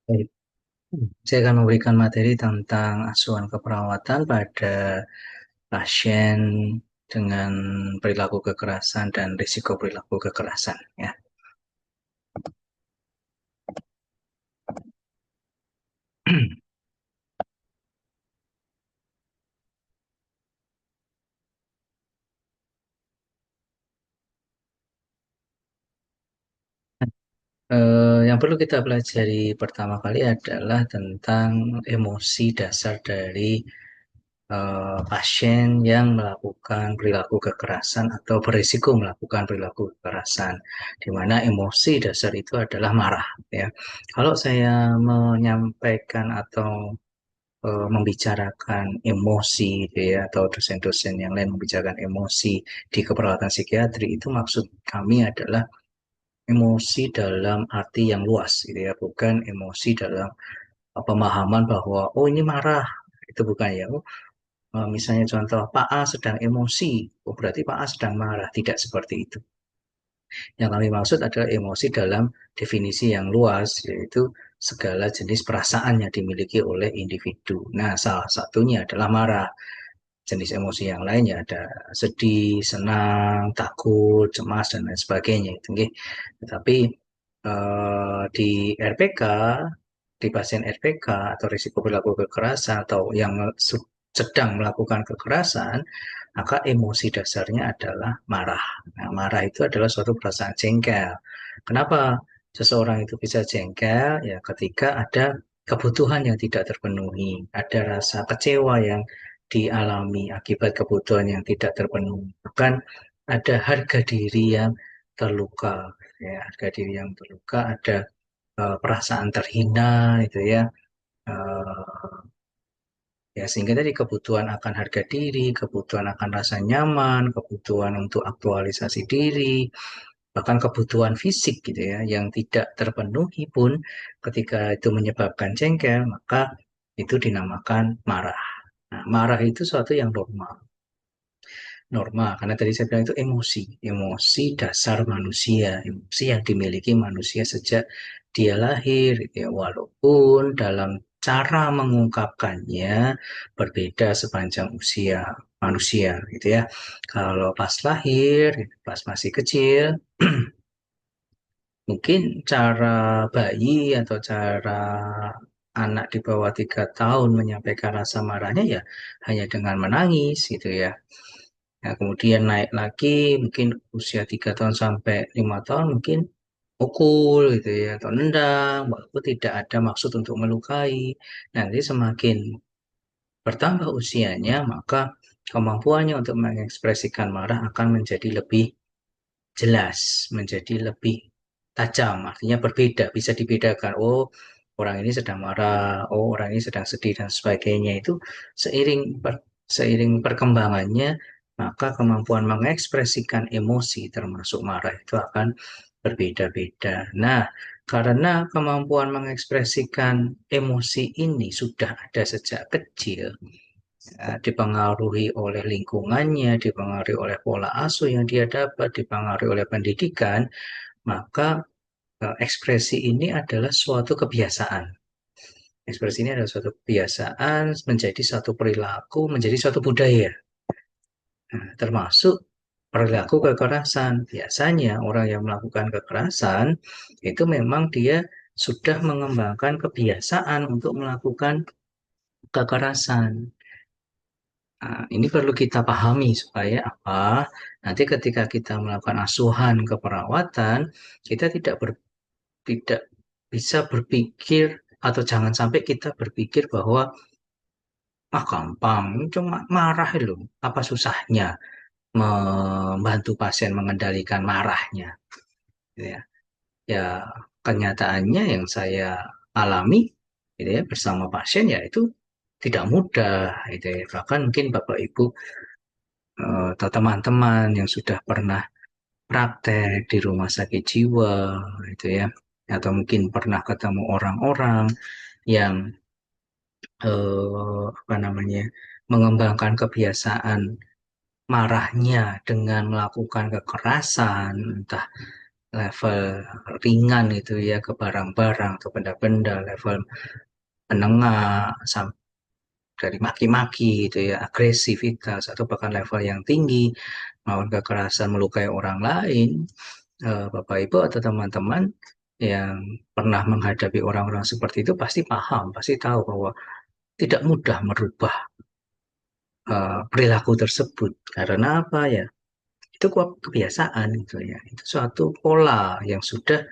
Baik. Saya akan memberikan materi tentang asuhan keperawatan pada pasien dengan perilaku kekerasan dan risiko perilaku kekerasan. Ya. Yang perlu kita pelajari pertama kali adalah tentang emosi dasar dari pasien yang melakukan perilaku kekerasan atau berisiko melakukan perilaku kekerasan, di mana emosi dasar itu adalah marah. Ya, kalau saya menyampaikan atau membicarakan emosi, gitu ya, atau dosen-dosen yang lain membicarakan emosi di keperawatan psikiatri, itu maksud kami adalah emosi dalam arti yang luas, gitu ya, bukan emosi dalam pemahaman bahwa oh ini marah, itu bukan ya. Misalnya contoh Pak A sedang emosi, oh berarti Pak A sedang marah, tidak seperti itu. Yang kami maksud adalah emosi dalam definisi yang luas, yaitu segala jenis perasaan yang dimiliki oleh individu. Nah, salah satunya adalah marah. Jenis emosi yang lainnya ada sedih, senang, takut, cemas, dan lain sebagainya. Itu, nggih. Tetapi di RPK, di pasien RPK atau risiko perilaku kekerasan atau yang sedang melakukan kekerasan, maka emosi dasarnya adalah marah. Nah, marah itu adalah suatu perasaan jengkel. Kenapa seseorang itu bisa jengkel? Ya, ketika ada kebutuhan yang tidak terpenuhi, ada rasa kecewa yang dialami akibat kebutuhan yang tidak terpenuhi. Bahkan ada harga diri yang terluka, ya, harga diri yang terluka, ada perasaan terhina, itu ya. Eh, Ya, sehingga tadi kebutuhan akan harga diri, kebutuhan akan rasa nyaman, kebutuhan untuk aktualisasi diri, bahkan kebutuhan fisik gitu ya, yang tidak terpenuhi pun ketika itu menyebabkan jengkel, maka itu dinamakan marah. Nah, marah itu suatu yang normal. Normal, karena tadi saya bilang itu emosi, emosi dasar manusia, emosi yang dimiliki manusia sejak dia lahir, gitu ya. Walaupun dalam cara mengungkapkannya berbeda sepanjang usia manusia, gitu ya. Kalau pas lahir, gitu, pas masih kecil, mungkin cara bayi atau cara anak di bawah 3 tahun menyampaikan rasa marahnya ya hanya dengan menangis, gitu ya. Nah, kemudian naik lagi mungkin usia 3 tahun sampai 5 tahun mungkin pukul gitu ya atau nendang walaupun tidak ada maksud untuk melukai. Nanti semakin bertambah usianya maka kemampuannya untuk mengekspresikan marah akan menjadi lebih jelas, menjadi lebih tajam, artinya berbeda, bisa dibedakan. Oh, orang ini sedang marah, oh orang ini sedang sedih dan sebagainya. Itu seiring perkembangannya, maka kemampuan mengekspresikan emosi termasuk marah itu akan berbeda-beda. Nah, karena kemampuan mengekspresikan emosi ini sudah ada sejak kecil, dipengaruhi oleh lingkungannya, dipengaruhi oleh pola asuh yang dia dapat, dipengaruhi oleh pendidikan, maka ekspresi ini adalah suatu kebiasaan. Ekspresi ini adalah suatu kebiasaan, menjadi suatu perilaku, menjadi suatu budaya. Nah, termasuk perilaku kekerasan. Biasanya orang yang melakukan kekerasan itu memang dia sudah mengembangkan kebiasaan untuk melakukan kekerasan. Nah, ini perlu kita pahami supaya apa? Nanti ketika kita melakukan asuhan keperawatan, kita tidak bisa berpikir atau jangan sampai kita berpikir bahwa ah gampang, ini cuma marah loh. Apa susahnya membantu pasien mengendalikan marahnya, gitu ya. Ya, kenyataannya yang saya alami gitu ya bersama pasien ya itu tidak mudah gitu ya. Bahkan mungkin Bapak Ibu atau teman-teman yang sudah pernah praktek di rumah sakit jiwa gitu ya atau mungkin pernah ketemu orang-orang yang apa namanya mengembangkan kebiasaan marahnya dengan melakukan kekerasan entah level ringan itu ya ke barang-barang atau benda-benda, level menengah dari maki-maki gitu ya, agresivitas atau bahkan level yang tinggi, melawan kekerasan melukai orang lain. Bapak Ibu atau teman-teman yang pernah menghadapi orang-orang seperti itu pasti paham, pasti tahu bahwa tidak mudah merubah perilaku tersebut. Karena apa ya? Itu kebiasaan gitu ya. Itu suatu pola yang sudah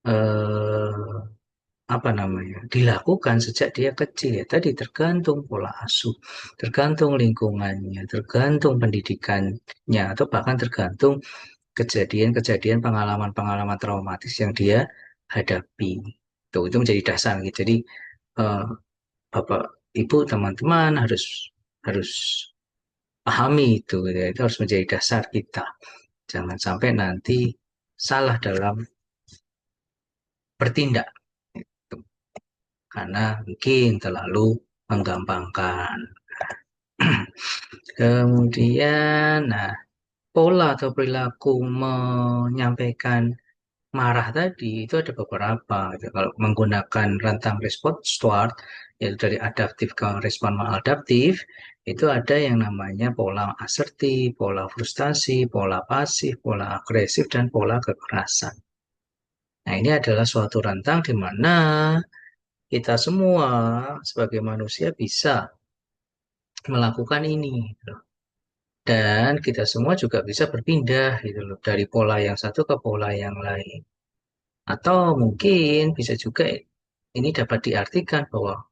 eh, apa namanya dilakukan sejak dia kecil ya. Tadi tergantung pola asuh, tergantung lingkungannya, tergantung pendidikannya, atau bahkan tergantung kejadian-kejadian, pengalaman-pengalaman traumatis yang dia hadapi. Tuh, itu menjadi dasar gitu. Jadi eh, Bapak, Ibu, teman-teman harus harus pahami itu, gitu ya. Itu harus menjadi dasar kita. Jangan sampai nanti salah dalam bertindak, gitu. Karena mungkin terlalu menggampangkan. Kemudian, nah, pola atau perilaku menyampaikan marah tadi itu ada beberapa gitu. Kalau menggunakan rentang respon SWOT, yaitu dari adaptif ke respon maladaptif, itu ada yang namanya pola asertif, pola frustasi, pola pasif, pola agresif, dan pola kekerasan. Nah, ini adalah suatu rentang di mana kita semua sebagai manusia bisa melakukan ini, gitu. Dan kita semua juga bisa berpindah gitu loh, dari pola yang satu ke pola yang lain. Atau mungkin bisa juga ini dapat diartikan bahwa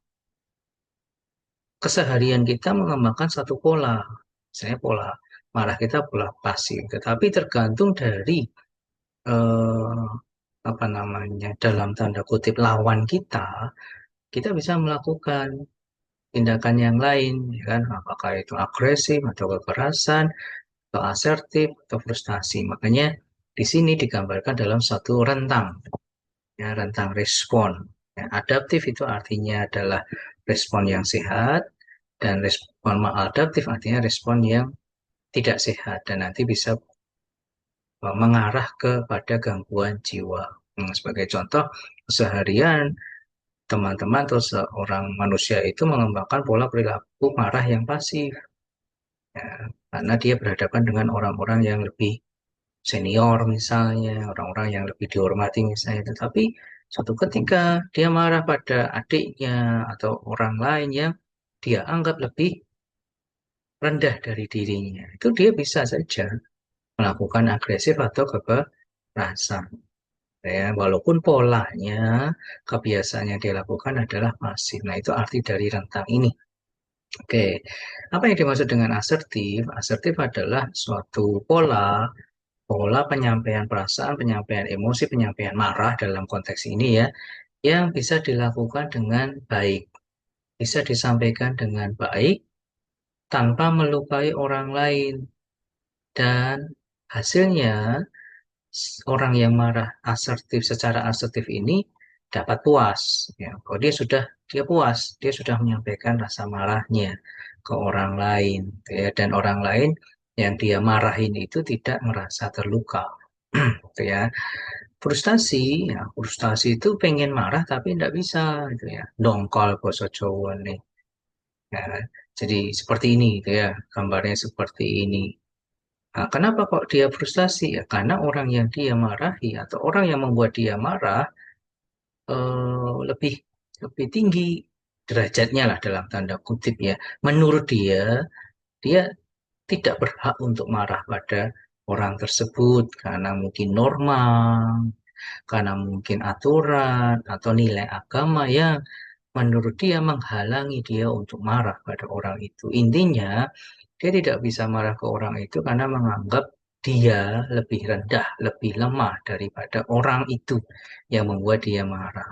keseharian kita mengembangkan satu pola. Misalnya pola marah kita pola pasif, tetapi tergantung dari eh, apa namanya dalam tanda kutip lawan kita bisa melakukan tindakan yang lain, ya kan? Apakah itu agresif atau kekerasan atau asertif atau frustasi. Makanya di sini digambarkan dalam satu rentang, ya, rentang respon. Ya, adaptif itu artinya adalah respon yang sehat, dan respon maladaptif artinya respon yang tidak sehat dan nanti bisa mengarah kepada gangguan jiwa. Sebagai contoh, seharian teman-teman atau seorang manusia itu mengembangkan pola perilaku marah yang pasif, ya, karena dia berhadapan dengan orang-orang yang lebih senior misalnya, orang-orang yang lebih dihormati misalnya. Tetapi suatu ketika dia marah pada adiknya atau orang lain yang dia anggap lebih rendah dari dirinya, itu dia bisa saja melakukan agresif atau kekerasan. Ya, walaupun polanya, kebiasaan yang dia lakukan adalah pasif. Nah, itu arti dari rentang ini. Oke, apa yang dimaksud dengan asertif? Asertif adalah suatu pola penyampaian perasaan, penyampaian emosi, penyampaian marah dalam konteks ini ya, yang bisa dilakukan dengan baik, bisa disampaikan dengan baik tanpa melukai orang lain, dan hasilnya orang yang marah asertif secara asertif ini dapat puas, ya. Kalau dia puas, dia sudah menyampaikan rasa marahnya ke orang lain, ya, dan orang lain yang dia marahin itu tidak merasa terluka. Gitu ya. Frustasi, ya, frustasi itu pengen marah tapi tidak bisa, gitu ya. Dongkol bahasa Jawa nih. Ya, jadi seperti ini, gitu ya. Gambarnya seperti ini. Nah, kenapa kok dia frustasi? Ya, karena orang yang dia marahi atau orang yang membuat dia marah lebih lebih tinggi derajatnya lah dalam tanda kutip ya. Menurut dia, dia tidak berhak untuk marah pada orang tersebut karena mungkin norma, karena mungkin aturan atau nilai agama yang menurut dia menghalangi dia untuk marah pada orang itu. Intinya, dia tidak bisa marah ke orang itu karena menganggap dia lebih rendah, lebih lemah daripada orang itu yang membuat dia marah.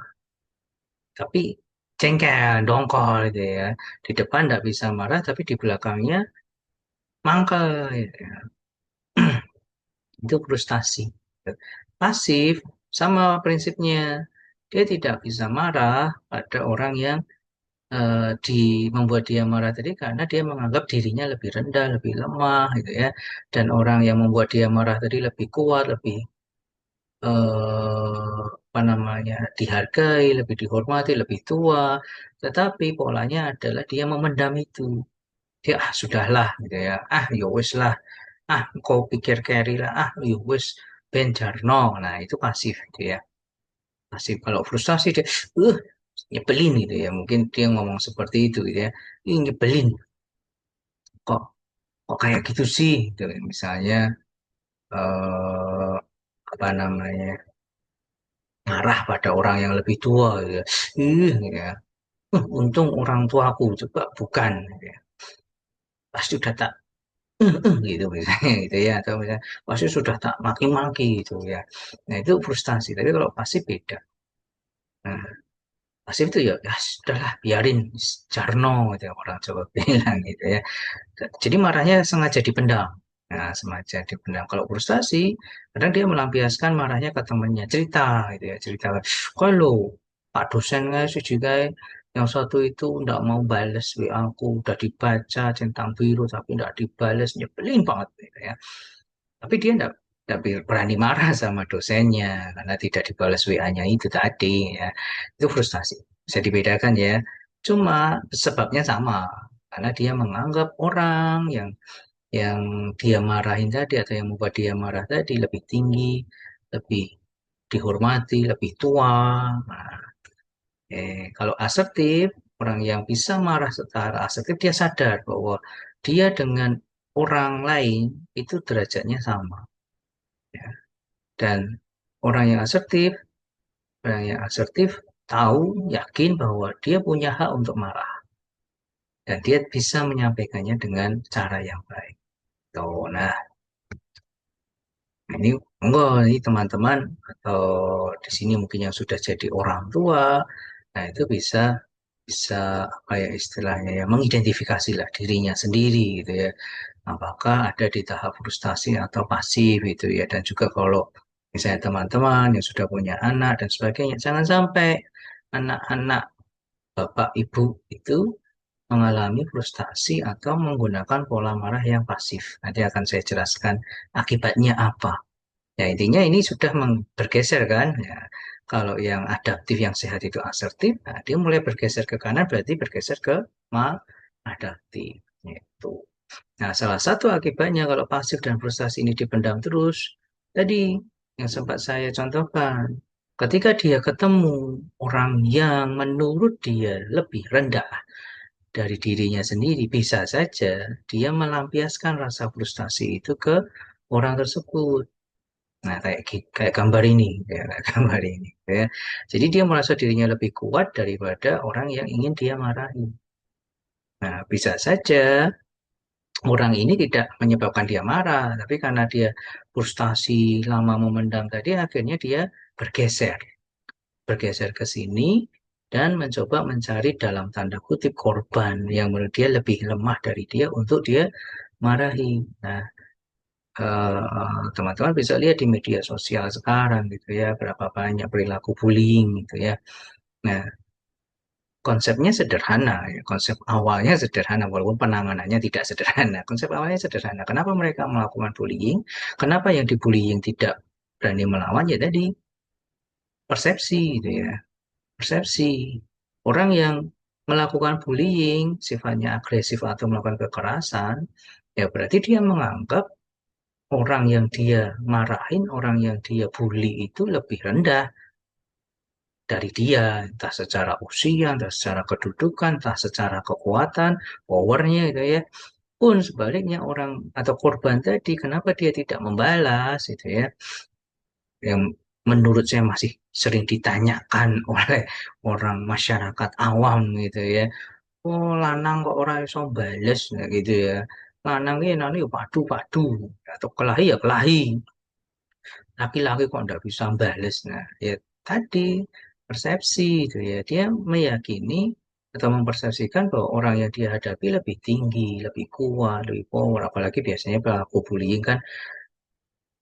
Tapi jengkel, dongkol gitu ya. Di depan tidak bisa marah, tapi di belakangnya mangkel, gitu ya. Itu frustasi. Pasif sama prinsipnya. Dia tidak bisa marah pada orang yang membuat dia marah tadi karena dia menganggap dirinya lebih rendah, lebih lemah gitu ya. Dan orang yang membuat dia marah tadi lebih kuat, lebih apa namanya, dihargai, lebih dihormati, lebih tua. Tetapi polanya adalah dia memendam itu. Dia sudahlah gitu ya. Yo wis lah. Kau pikir carry lah. Yo wis ben jarno. Nah, itu pasif gitu ya. Pasif. Kalau frustasi dia nyebelin gitu ya. Mungkin dia ngomong seperti itu gitu ya. Ih, nyebelin. Kok kok kayak gitu sih gitu. Misalnya eh apa namanya? Marah pada orang yang lebih tua gitu ya. Gitu ya. Untung orang tuaku coba bukan gitu ya. Pasti udah tak gitu misalnya gitu ya, atau misalnya pasti sudah tak maki-maki gitu ya. Nah, itu frustasi, tapi kalau pasif beda. Nah, pasif itu ya, ya sudahlah biarin jarno gitu ya, orang Jawa bilang gitu ya. Jadi marahnya sengaja dipendam. Nah, sengaja dipendam. Kalau frustasi, kadang dia melampiaskan marahnya ke temannya, cerita gitu ya, cerita. Kalau Pak dosen guys, juga yang satu itu nggak mau bales WA aku, udah dibaca centang biru tapi nggak dibales, nyebelin banget gitu ya. Tapi dia nggak berani marah sama dosennya karena tidak dibalas WA-nya itu tadi ya. Itu frustasi. Bisa dibedakan ya. Cuma sebabnya sama karena dia menganggap orang yang dia marahin tadi atau yang membuat dia marah tadi lebih tinggi, lebih dihormati, lebih tua. Nah, kalau asertif, orang yang bisa marah secara asertif dia sadar bahwa dia dengan orang lain itu derajatnya sama. Ya. Dan orang yang asertif tahu, yakin bahwa dia punya hak untuk marah dan dia bisa menyampaikannya dengan cara yang baik. Tuh, nah, ini enggak ini teman-teman atau di sini mungkin yang sudah jadi orang tua, nah itu bisa bisa apa ya istilahnya ya mengidentifikasi lah dirinya sendiri gitu ya. Apakah ada di tahap frustasi atau pasif gitu ya. Dan juga kalau misalnya teman-teman yang sudah punya anak dan sebagainya, jangan sampai anak-anak bapak ibu itu mengalami frustasi atau menggunakan pola marah yang pasif. Nanti akan saya jelaskan akibatnya apa. Ya, intinya ini sudah bergeser kan. Ya, kalau yang adaptif, yang sehat itu asertif, nah, dia mulai bergeser ke kanan berarti bergeser ke maladaptif. Gitu. Nah, salah satu akibatnya kalau pasif dan frustasi ini dipendam terus, tadi yang sempat saya contohkan, ketika dia ketemu orang yang menurut dia lebih rendah dari dirinya sendiri, bisa saja dia melampiaskan rasa frustasi itu ke orang tersebut. Nah, kayak gambar ini, ya, kayak gambar ini, ya. Jadi dia merasa dirinya lebih kuat daripada orang yang ingin dia marahi. Nah, bisa saja orang ini tidak menyebabkan dia marah, tapi karena dia frustasi lama memendam tadi, akhirnya dia bergeser, bergeser ke sini dan mencoba mencari dalam tanda kutip korban yang menurut dia lebih lemah dari dia untuk dia marahi. Nah, teman-teman bisa lihat di media sosial sekarang gitu ya, berapa banyak perilaku bullying gitu ya. Nah, konsepnya sederhana, ya. Konsep awalnya sederhana, walaupun penanganannya tidak sederhana. Konsep awalnya sederhana. Kenapa mereka melakukan bullying? Kenapa yang dibullying tidak berani melawan? Ya tadi persepsi, gitu ya. Persepsi. Orang yang melakukan bullying, sifatnya agresif atau melakukan kekerasan, ya berarti dia menganggap orang yang dia marahin, orang yang dia bully itu lebih rendah dari dia, entah secara usia, entah secara kedudukan, entah secara kekuatan, powernya gitu ya. Pun sebaliknya orang atau korban tadi, kenapa dia tidak membalas gitu ya? Yang menurut saya masih sering ditanyakan oleh orang masyarakat awam gitu ya. Oh, lanang kok orang iso bales nah, gitu ya. Lanang ini nanti padu-padu atau kelahi ya kelahi. Laki-laki kok nggak bisa bales. Nah, ya tadi persepsi itu ya. Dia meyakini atau mempersepsikan bahwa orang yang dia hadapi lebih tinggi, lebih kuat, lebih power. Apalagi biasanya pelaku bullying kan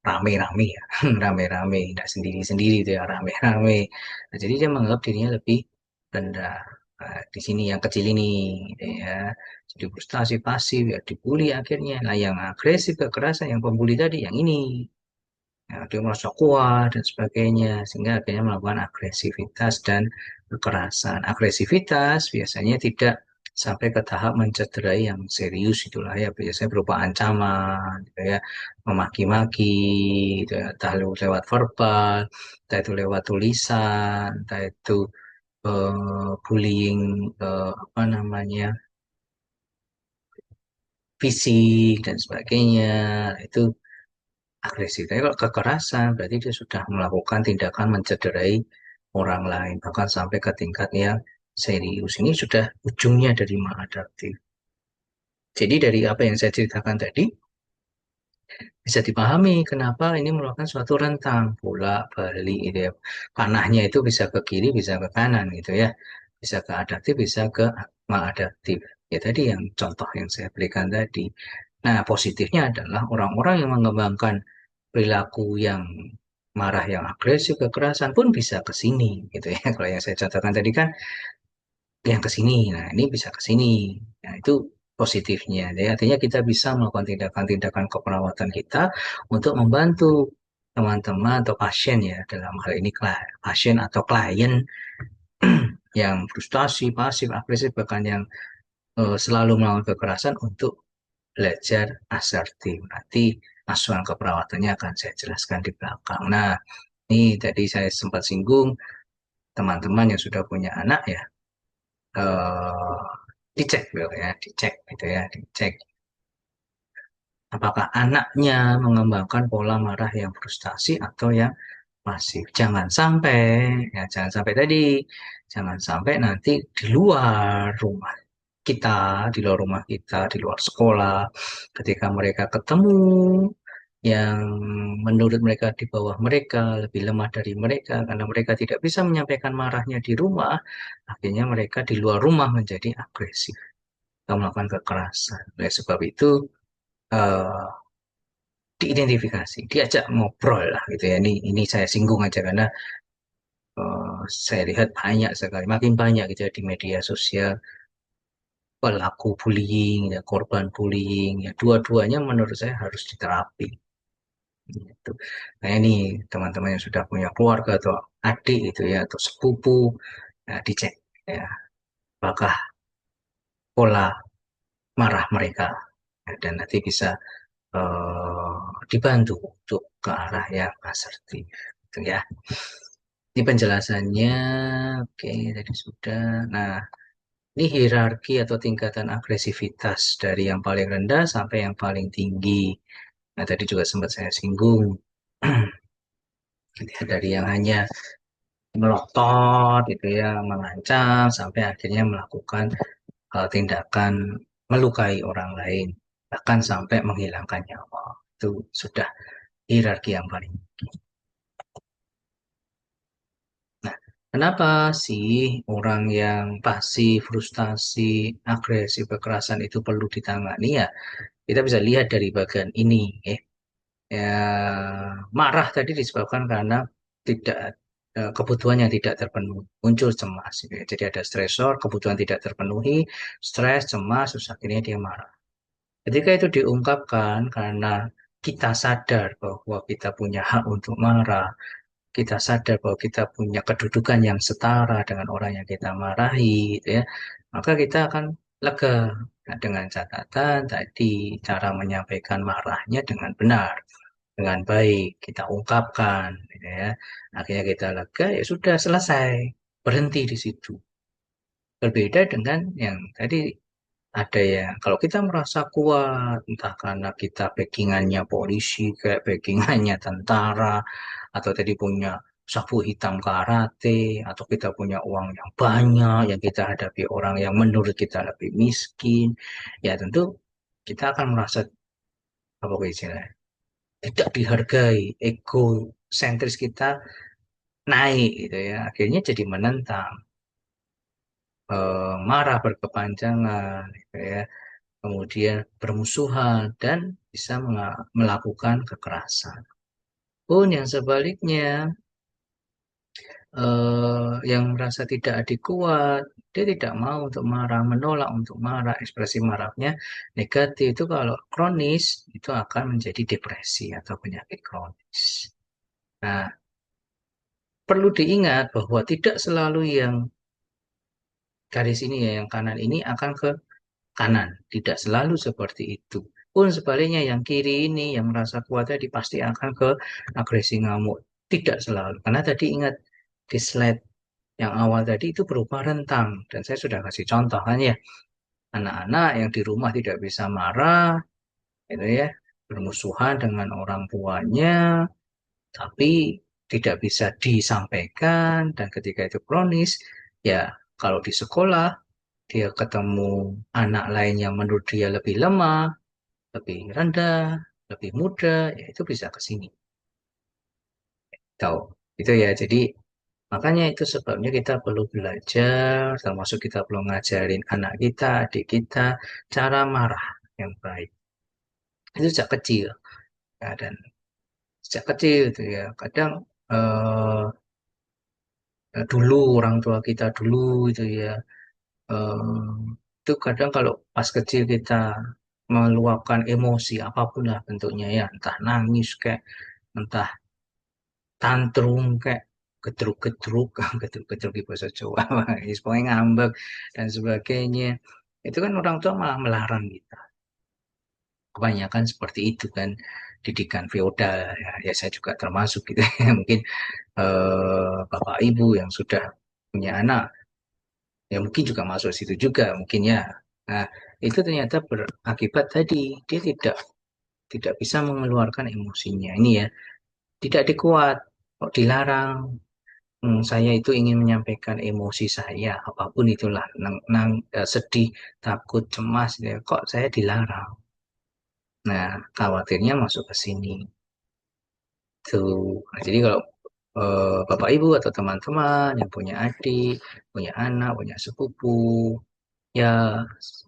rame-rame ya, rame-rame, nggak sendiri-sendiri itu ya, rame-rame. Nah, jadi dia menganggap dirinya lebih rendah. Nah, di sini yang kecil ini, gitu ya. Jadi frustasi pasif ya dibully akhirnya. Nah, yang agresif kekerasan yang pembuli tadi yang ini. Ya, dia merasa kuat dan sebagainya, sehingga akhirnya melakukan agresivitas dan kekerasan. Agresivitas biasanya tidak sampai ke tahap mencederai yang serius itulah ya, biasanya berupa ancaman, gitu ya, memaki-maki, gitu ya, entah lewat verbal, entah itu lewat tulisan, entah itu bullying, apa namanya, fisik dan sebagainya. Itu agresi. Tapi kalau kekerasan berarti dia sudah melakukan tindakan mencederai orang lain, bahkan sampai ke tingkat yang serius. Ini sudah ujungnya dari maladaptif. Jadi dari apa yang saya ceritakan tadi, bisa dipahami kenapa ini merupakan suatu rentang bola balik gitu ya. Panahnya itu bisa ke kiri, bisa ke kanan gitu ya. Bisa ke adaptif, bisa ke maladaptif. Ya tadi yang contoh yang saya berikan tadi. Nah, positifnya adalah orang-orang yang mengembangkan perilaku yang marah, yang agresif, kekerasan pun bisa ke sini gitu ya. Kalau yang saya contohkan tadi kan yang ke sini. Nah, ini bisa ke sini. Nah, itu positifnya. Jadi artinya kita bisa melakukan tindakan-tindakan keperawatan kita untuk membantu teman-teman atau pasien ya, dalam hal ini pasien atau klien yang frustasi, pasif, agresif, bahkan yang selalu melakukan kekerasan untuk belajar asertif. Nanti asuhan keperawatannya akan saya jelaskan di belakang. Nah, ini tadi saya sempat singgung teman-teman yang sudah punya anak ya, eh, dicek gitu ya, dicek gitu ya, dicek apakah anaknya mengembangkan pola marah yang frustasi atau yang pasif. Jangan sampai, ya jangan sampai tadi, jangan sampai nanti di luar rumah kita, di luar rumah kita, di luar sekolah, ketika mereka ketemu yang menurut mereka di bawah mereka, lebih lemah dari mereka, karena mereka tidak bisa menyampaikan marahnya di rumah, akhirnya mereka di luar rumah menjadi agresif atau melakukan kekerasan. Oleh sebab itu, eh, diidentifikasi, diajak ngobrol lah gitu ya. Ini saya singgung aja karena saya lihat banyak sekali, makin banyak gitu ya di media sosial pelaku bullying, ya korban bullying, ya dua-duanya menurut saya harus diterapi. Gitu. Nah ini teman-teman yang sudah punya keluarga atau adik itu ya atau sepupu, ya, dicek ya apakah pola marah mereka. Ya, dan nanti bisa dibantu untuk ke arah yang asertif. Gitu ya. Ini penjelasannya, oke, tadi sudah. Nah, ini hierarki atau tingkatan agresivitas dari yang paling rendah sampai yang paling tinggi. Nah, tadi juga sempat saya singgung. Dari yang hanya melotot, gitu ya, mengancam, sampai akhirnya melakukan tindakan melukai orang lain, bahkan sampai menghilangkan nyawa. Itu sudah hierarki yang paling. Nah, kenapa sih orang yang pasif, frustasi, agresif, kekerasan itu perlu ditangani ya? Kita bisa lihat dari bagian ini, ya. Ya, marah tadi disebabkan karena tidak kebutuhan yang tidak terpenuhi, muncul cemas. Gitu ya. Jadi ada stresor, kebutuhan tidak terpenuhi, stres, cemas, terus akhirnya dia marah. Ketika itu diungkapkan karena kita sadar bahwa kita punya hak untuk marah, kita sadar bahwa kita punya kedudukan yang setara dengan orang yang kita marahi, gitu ya, maka kita akan lega. Nah, dengan catatan tadi cara menyampaikan marahnya dengan benar, dengan baik, kita ungkapkan, gitu ya. Akhirnya kita lega, ya sudah selesai, berhenti di situ. Berbeda dengan yang tadi ada ya, kalau kita merasa kuat, entah karena kita backingannya polisi, kayak backingannya tentara, atau tadi punya sapu hitam karate, atau kita punya uang yang banyak, yang kita hadapi orang yang menurut kita lebih miskin, ya tentu kita akan merasa apa istilahnya, tidak dihargai, ego sentris kita naik gitu ya, akhirnya jadi menentang, marah berkepanjangan, gitu ya, kemudian bermusuhan dan bisa melakukan kekerasan. Pun yang sebaliknya, yang merasa tidak adekuat, dia tidak mau untuk marah, menolak untuk marah, ekspresi marahnya negatif itu kalau kronis itu akan menjadi depresi atau penyakit kronis. Nah, perlu diingat bahwa tidak selalu yang garis ini ya, yang kanan ini akan ke kanan. Tidak selalu seperti itu. Pun sebaliknya yang kiri ini yang merasa kuat tadi pasti akan ke agresi ngamuk. Tidak selalu. Karena tadi ingat di slide yang awal tadi itu berupa rentang. Dan saya sudah kasih contoh kan ya. Anak-anak yang di rumah tidak bisa marah, itu ya, bermusuhan dengan orang tuanya, tapi tidak bisa disampaikan. Dan ketika itu kronis, ya kalau di sekolah dia ketemu anak lain yang menurut dia lebih lemah, lebih rendah, lebih muda, ya itu bisa ke sini. Tahu. Itu ya. Jadi makanya itu sebabnya kita perlu belajar, termasuk kita perlu ngajarin anak kita, adik kita, cara marah yang baik. Itu sejak kecil. Ya, dan sejak kecil itu ya. Kadang eh, dulu orang tua kita dulu itu ya, eh, itu kadang kalau pas kecil kita meluapkan emosi apapun lah bentuknya ya, entah nangis kayak, entah tantrum kayak gedruk-gedruk, gedruk-gedruk di bahasa Jawa, pokoknya ngambek dan sebagainya. Itu kan orang tua malah melarang kita. Kebanyakan seperti itu kan didikan feodal ya, ya saya juga termasuk gitu. Mungkin bapak ibu yang sudah punya anak ya mungkin juga masuk situ juga mungkin ya. Nah, itu ternyata berakibat tadi dia tidak bisa mengeluarkan emosinya. Ini ya, tidak dikuat, kok dilarang. Saya itu ingin menyampaikan emosi saya, apapun itulah, sedih, takut, cemas, ya. Kok saya dilarang? Nah, khawatirnya masuk ke sini. Tuh. Nah, jadi kalau Bapak Ibu atau teman-teman yang punya adik, punya anak, punya sepupu, ya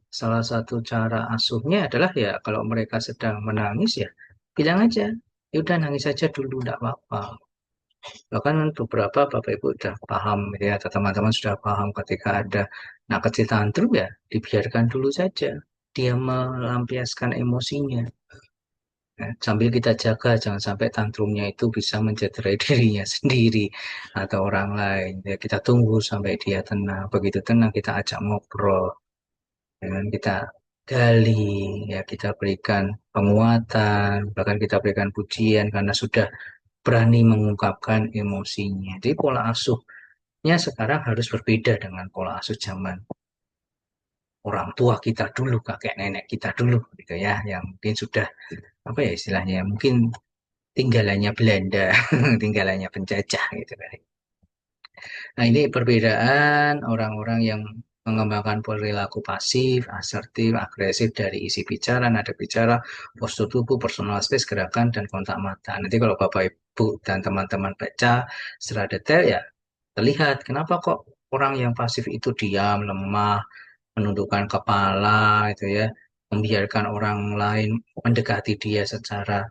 salah satu cara asuhnya adalah ya kalau mereka sedang menangis ya bilang aja, ya udah nangis aja dulu, enggak apa-apa. Bahkan beberapa Bapak Ibu sudah paham gitu ya, atau teman-teman sudah paham ketika ada nak kecil tantrum ya dibiarkan dulu saja. Dia melampiaskan emosinya. Ya, sambil kita jaga jangan sampai tantrumnya itu bisa mencederai dirinya sendiri atau orang lain. Ya, kita tunggu sampai dia tenang. Begitu tenang kita ajak ngobrol, dengan kita gali, ya kita berikan penguatan, bahkan kita berikan pujian karena sudah berani mengungkapkan emosinya. Jadi pola asuhnya sekarang harus berbeda dengan pola asuh zaman orang tua kita dulu, kakek nenek kita dulu, gitu ya, yang mungkin sudah apa ya istilahnya, mungkin tinggalannya Belanda, tinggalannya penjajah gitu kan. Nah, ini perbedaan orang-orang yang mengembangkan perilaku pasif, asertif, agresif dari isi bicara, nada bicara, postur tubuh, personal space, gerakan, dan kontak mata. Nanti kalau Bapak Ibu dan teman-teman baca secara detail ya terlihat kenapa kok orang yang pasif itu diam, lemah, menundukkan kepala itu ya, membiarkan orang lain mendekati dia secara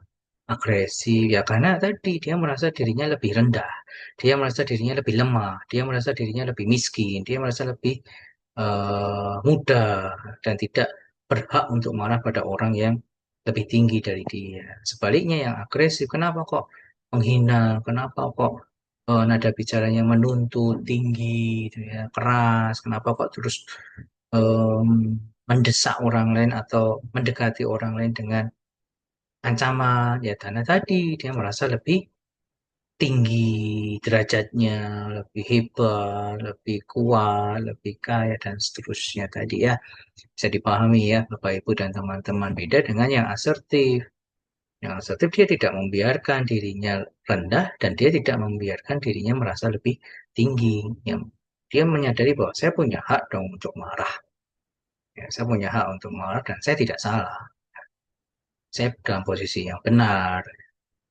agresif ya karena tadi dia merasa dirinya lebih rendah, dia merasa dirinya lebih lemah, dia merasa dirinya lebih miskin, dia merasa lebih muda dan tidak berhak untuk marah pada orang yang lebih tinggi dari dia. Sebaliknya yang agresif, kenapa kok menghina, kenapa kok nada bicaranya menuntut tinggi, gitu ya, keras, kenapa kok terus em, mendesak orang lain atau mendekati orang lain dengan ancaman, ya karena tadi dia merasa lebih tinggi derajatnya, lebih hebat, lebih kuat, lebih kaya, dan seterusnya tadi ya. Bisa dipahami ya, Bapak Ibu dan teman-teman. Beda dengan yang asertif. Yang asertif dia tidak membiarkan dirinya rendah dan dia tidak membiarkan dirinya merasa lebih tinggi. Yang dia menyadari bahwa saya punya hak dong untuk marah. Ya, saya punya hak untuk marah dan saya tidak salah. Saya dalam posisi yang benar.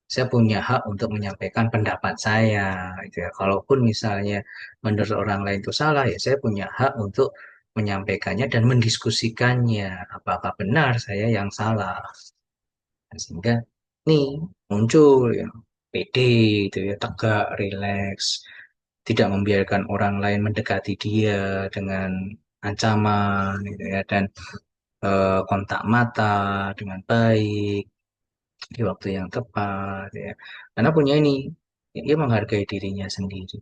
Saya punya hak untuk menyampaikan pendapat saya gitu ya. Kalaupun misalnya menurut orang lain itu salah ya saya punya hak untuk menyampaikannya dan mendiskusikannya apakah benar saya yang salah. Nah, sehingga nih muncul ya PD itu ya tegak, rileks, tidak membiarkan orang lain mendekati dia dengan ancaman gitu ya dan kontak mata dengan baik di waktu yang tepat ya. Karena punya ini. Dia menghargai dirinya sendiri.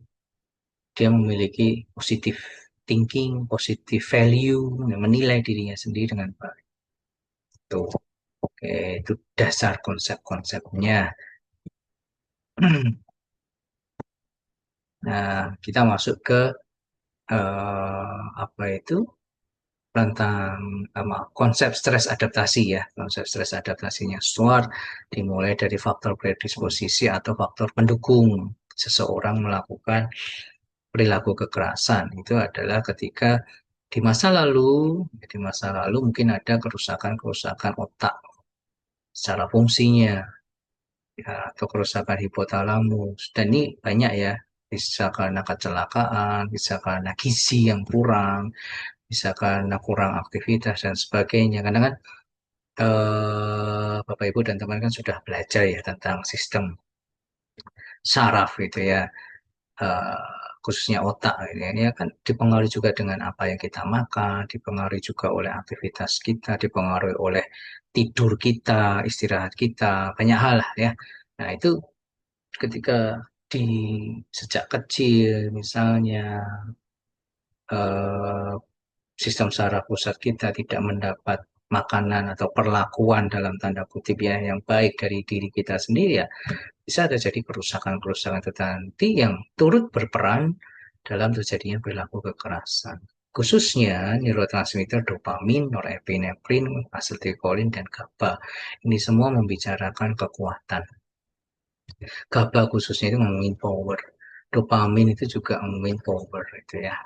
Dia memiliki positive thinking, positive value, menilai dirinya sendiri dengan baik. Tuh, oke, itu dasar konsep-konsepnya. Nah, kita masuk ke apa itu tentang konsep stres adaptasi ya. Konsep stres adaptasinya SWOT dimulai dari faktor predisposisi atau faktor pendukung seseorang melakukan perilaku kekerasan. Itu adalah ketika di masa lalu mungkin ada kerusakan-kerusakan otak secara fungsinya ya, atau kerusakan hipotalamus. Dan ini banyak ya, bisa karena kecelakaan, bisa karena gizi yang kurang, bisa karena kurang aktivitas dan sebagainya. Karena kan Bapak Ibu dan teman kan sudah belajar ya tentang sistem saraf itu ya, khususnya otak gitu ya. Ini kan dipengaruhi juga dengan apa yang kita makan, dipengaruhi juga oleh aktivitas kita, dipengaruhi oleh tidur kita, istirahat kita, banyak hal lah ya. Nah, itu ketika di sejak kecil misalnya eh, sistem saraf pusat kita tidak mendapat makanan atau perlakuan dalam tanda kutip ya yang baik dari diri kita sendiri ya bisa terjadi kerusakan-kerusakan tertentu yang turut berperan dalam terjadinya perilaku kekerasan. Khususnya neurotransmitter dopamin, norepinefrin, asetilkolin, dan GABA. Ini semua membicarakan kekuatan. GABA khususnya itu ngomongin power. Dopamin itu juga ngomongin power itu ya.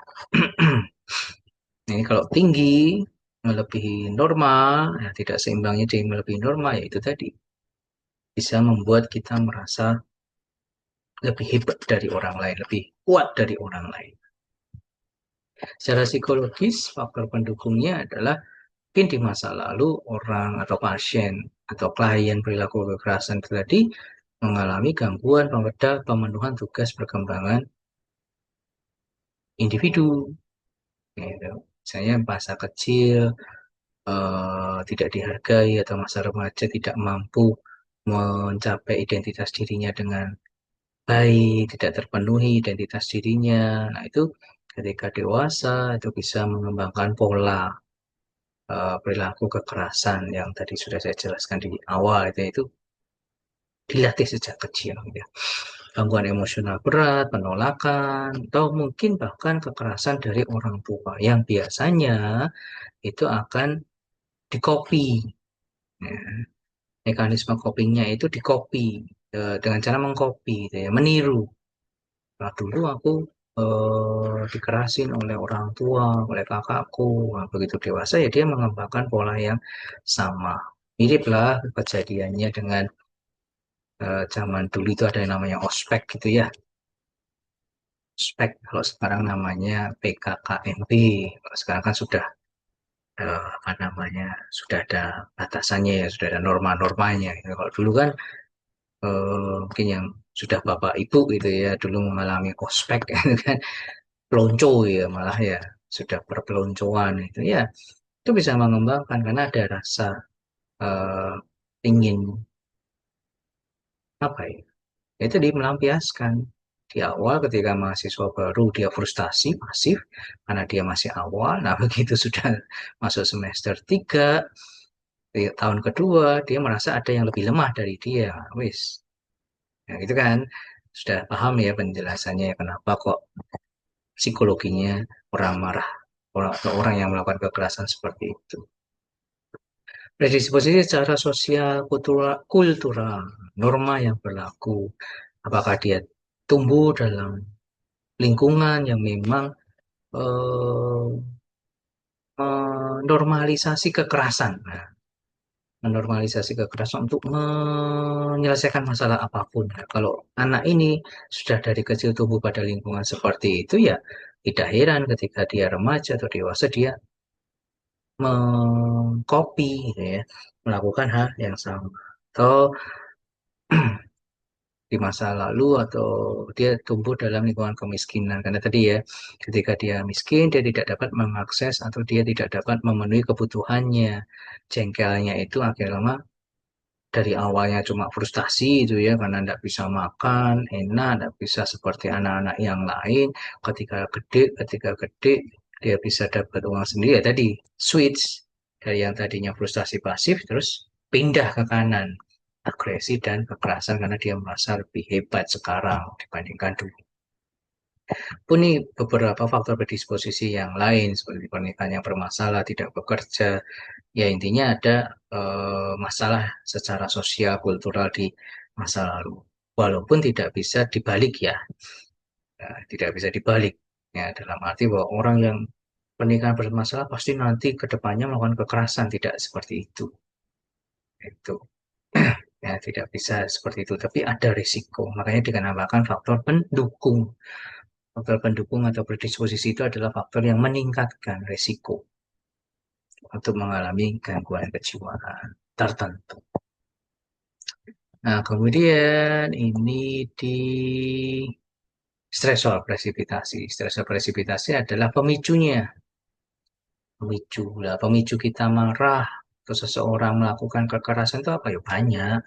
Ini kalau tinggi melebihi normal, ya tidak seimbangnya dia melebihi normal, ya itu tadi bisa membuat kita merasa lebih hebat dari orang lain, lebih kuat dari orang lain. Secara psikologis, faktor pendukungnya adalah mungkin di masa lalu orang atau pasien atau klien perilaku kekerasan tadi mengalami gangguan pada pemenuhan tugas perkembangan individu. Gitu. Misalnya masa kecil tidak dihargai atau masa remaja tidak mampu mencapai identitas dirinya dengan baik, tidak terpenuhi identitas dirinya. Nah, itu ketika dewasa itu bisa mengembangkan pola perilaku kekerasan yang tadi sudah saya jelaskan di awal itu dilatih sejak kecil ya. Gangguan emosional berat, penolakan, atau mungkin bahkan kekerasan dari orang tua yang biasanya itu akan dikopi. Ya. Mekanisme copingnya itu dikopi dengan cara mengcopy, gitu ya, meniru. Nah, dulu aku dikerasin oleh orang tua, oleh kakakku. Nah, begitu dewasa ya dia mengembangkan pola yang sama. Miriplah kejadiannya dengan zaman dulu itu ada yang namanya ospek gitu ya. Ospek kalau sekarang namanya PKKMB. Kalau sekarang kan sudah apa namanya sudah ada batasannya ya, sudah ada norma-normanya. Gitu. Kalau dulu kan mungkin yang sudah bapak ibu gitu ya dulu mengalami ospek gitu kan pelonco ya malah ya sudah perpeloncoan itu ya itu bisa mengembangkan karena ada rasa eh, ingin apa ya itu di melampiaskan di awal ketika mahasiswa baru dia frustasi masif karena dia masih awal nah begitu sudah masuk semester 3 di tahun kedua dia merasa ada yang lebih lemah dari dia wis nah, itu kan sudah paham ya penjelasannya ya kenapa kok psikologinya orang marah orang atau orang yang melakukan kekerasan seperti itu. Predisposisi secara sosial, kultural, norma yang berlaku. Apakah dia tumbuh dalam lingkungan yang memang eh, menormalisasi kekerasan. Nah, menormalisasi kekerasan untuk menyelesaikan masalah apapun. Nah, kalau anak ini sudah dari kecil tumbuh pada lingkungan seperti itu, ya tidak heran ketika dia remaja atau dewasa dia mengcopy gitu ya, melakukan hal yang sama. Atau di masa lalu atau dia tumbuh dalam lingkungan kemiskinan karena tadi ya ketika dia miskin dia tidak dapat mengakses atau dia tidak dapat memenuhi kebutuhannya jengkelnya itu akhirnya lama dari awalnya cuma frustasi itu ya karena tidak bisa makan enak, tidak bisa seperti anak-anak yang lain. Ketika gede dia bisa dapat uang sendiri ya tadi switch dari yang tadinya frustasi pasif terus pindah ke kanan agresi dan kekerasan karena dia merasa lebih hebat sekarang dibandingkan dulu. Pun nih beberapa faktor predisposisi yang lain seperti pernikahan yang bermasalah, tidak bekerja, ya intinya ada masalah secara sosial kultural di masa lalu. Walaupun tidak bisa dibalik ya, tidak bisa dibalik. Ya, dalam arti bahwa orang yang pernikahan bermasalah pasti nanti ke depannya melakukan kekerasan, tidak seperti itu. Itu ya tidak bisa seperti itu, tapi ada risiko. Makanya dikenakan faktor pendukung. Faktor pendukung atau predisposisi itu adalah faktor yang meningkatkan risiko untuk mengalami gangguan kejiwaan tertentu. Nah, kemudian ini di stresor presipitasi. Stresor presipitasi adalah pemicunya. Pemicu lah, pemicu kita marah atau seseorang melakukan kekerasan itu apa ya banyak.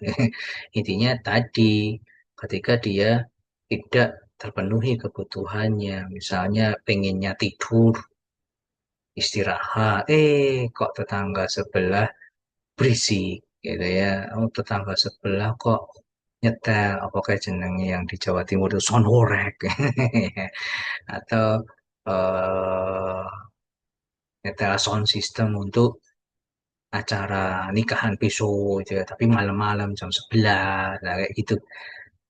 Intinya tadi ketika dia tidak terpenuhi kebutuhannya, misalnya pengennya tidur, istirahat, kok tetangga sebelah berisik gitu ya. Oh, tetangga sebelah kok nyetel apa kayak jenenge yang di Jawa Timur itu sonorek atau eh nyetel sound system untuk acara nikahan besok gitu ya, tapi malam-malam jam 11 nah, kayak gitu.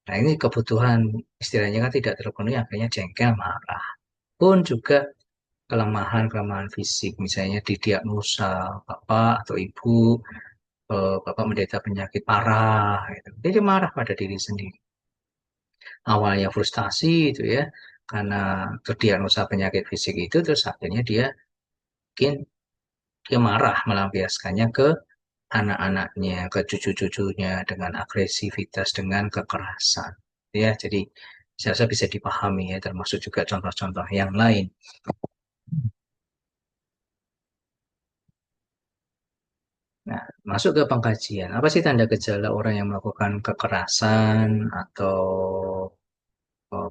Nah, ini kebutuhan istilahnya kan tidak terpenuhi akhirnya jengkel marah. Pun juga kelemahan-kelemahan fisik misalnya didiagnosa bapak atau ibu bapak menderita penyakit parah gitu. Jadi marah pada diri sendiri. Awalnya frustasi itu ya karena terdiagnosa penyakit fisik itu terus akhirnya dia mungkin dia marah melampiaskannya ke anak-anaknya, ke cucu-cucunya dengan agresivitas, dengan kekerasan. Ya, jadi saya rasa bisa dipahami ya, termasuk juga contoh-contoh yang lain. Nah, masuk ke pengkajian. Apa sih tanda gejala orang yang melakukan kekerasan atau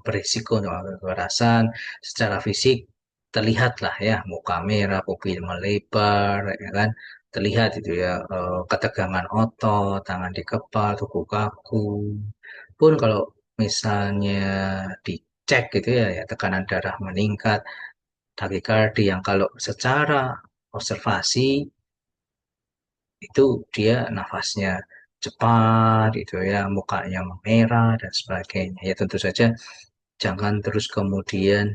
berisiko untuk melakukan kekerasan secara fisik? Terlihat lah ya, muka merah, pupil melebar, ya kan? Terlihat itu ya, ketegangan otot, tangan dikepal, tubuh kaku. Pun kalau misalnya dicek gitu ya, ya tekanan darah meningkat, takikardi yang kalau secara observasi itu dia nafasnya cepat itu ya mukanya memerah dan sebagainya ya tentu saja jangan terus kemudian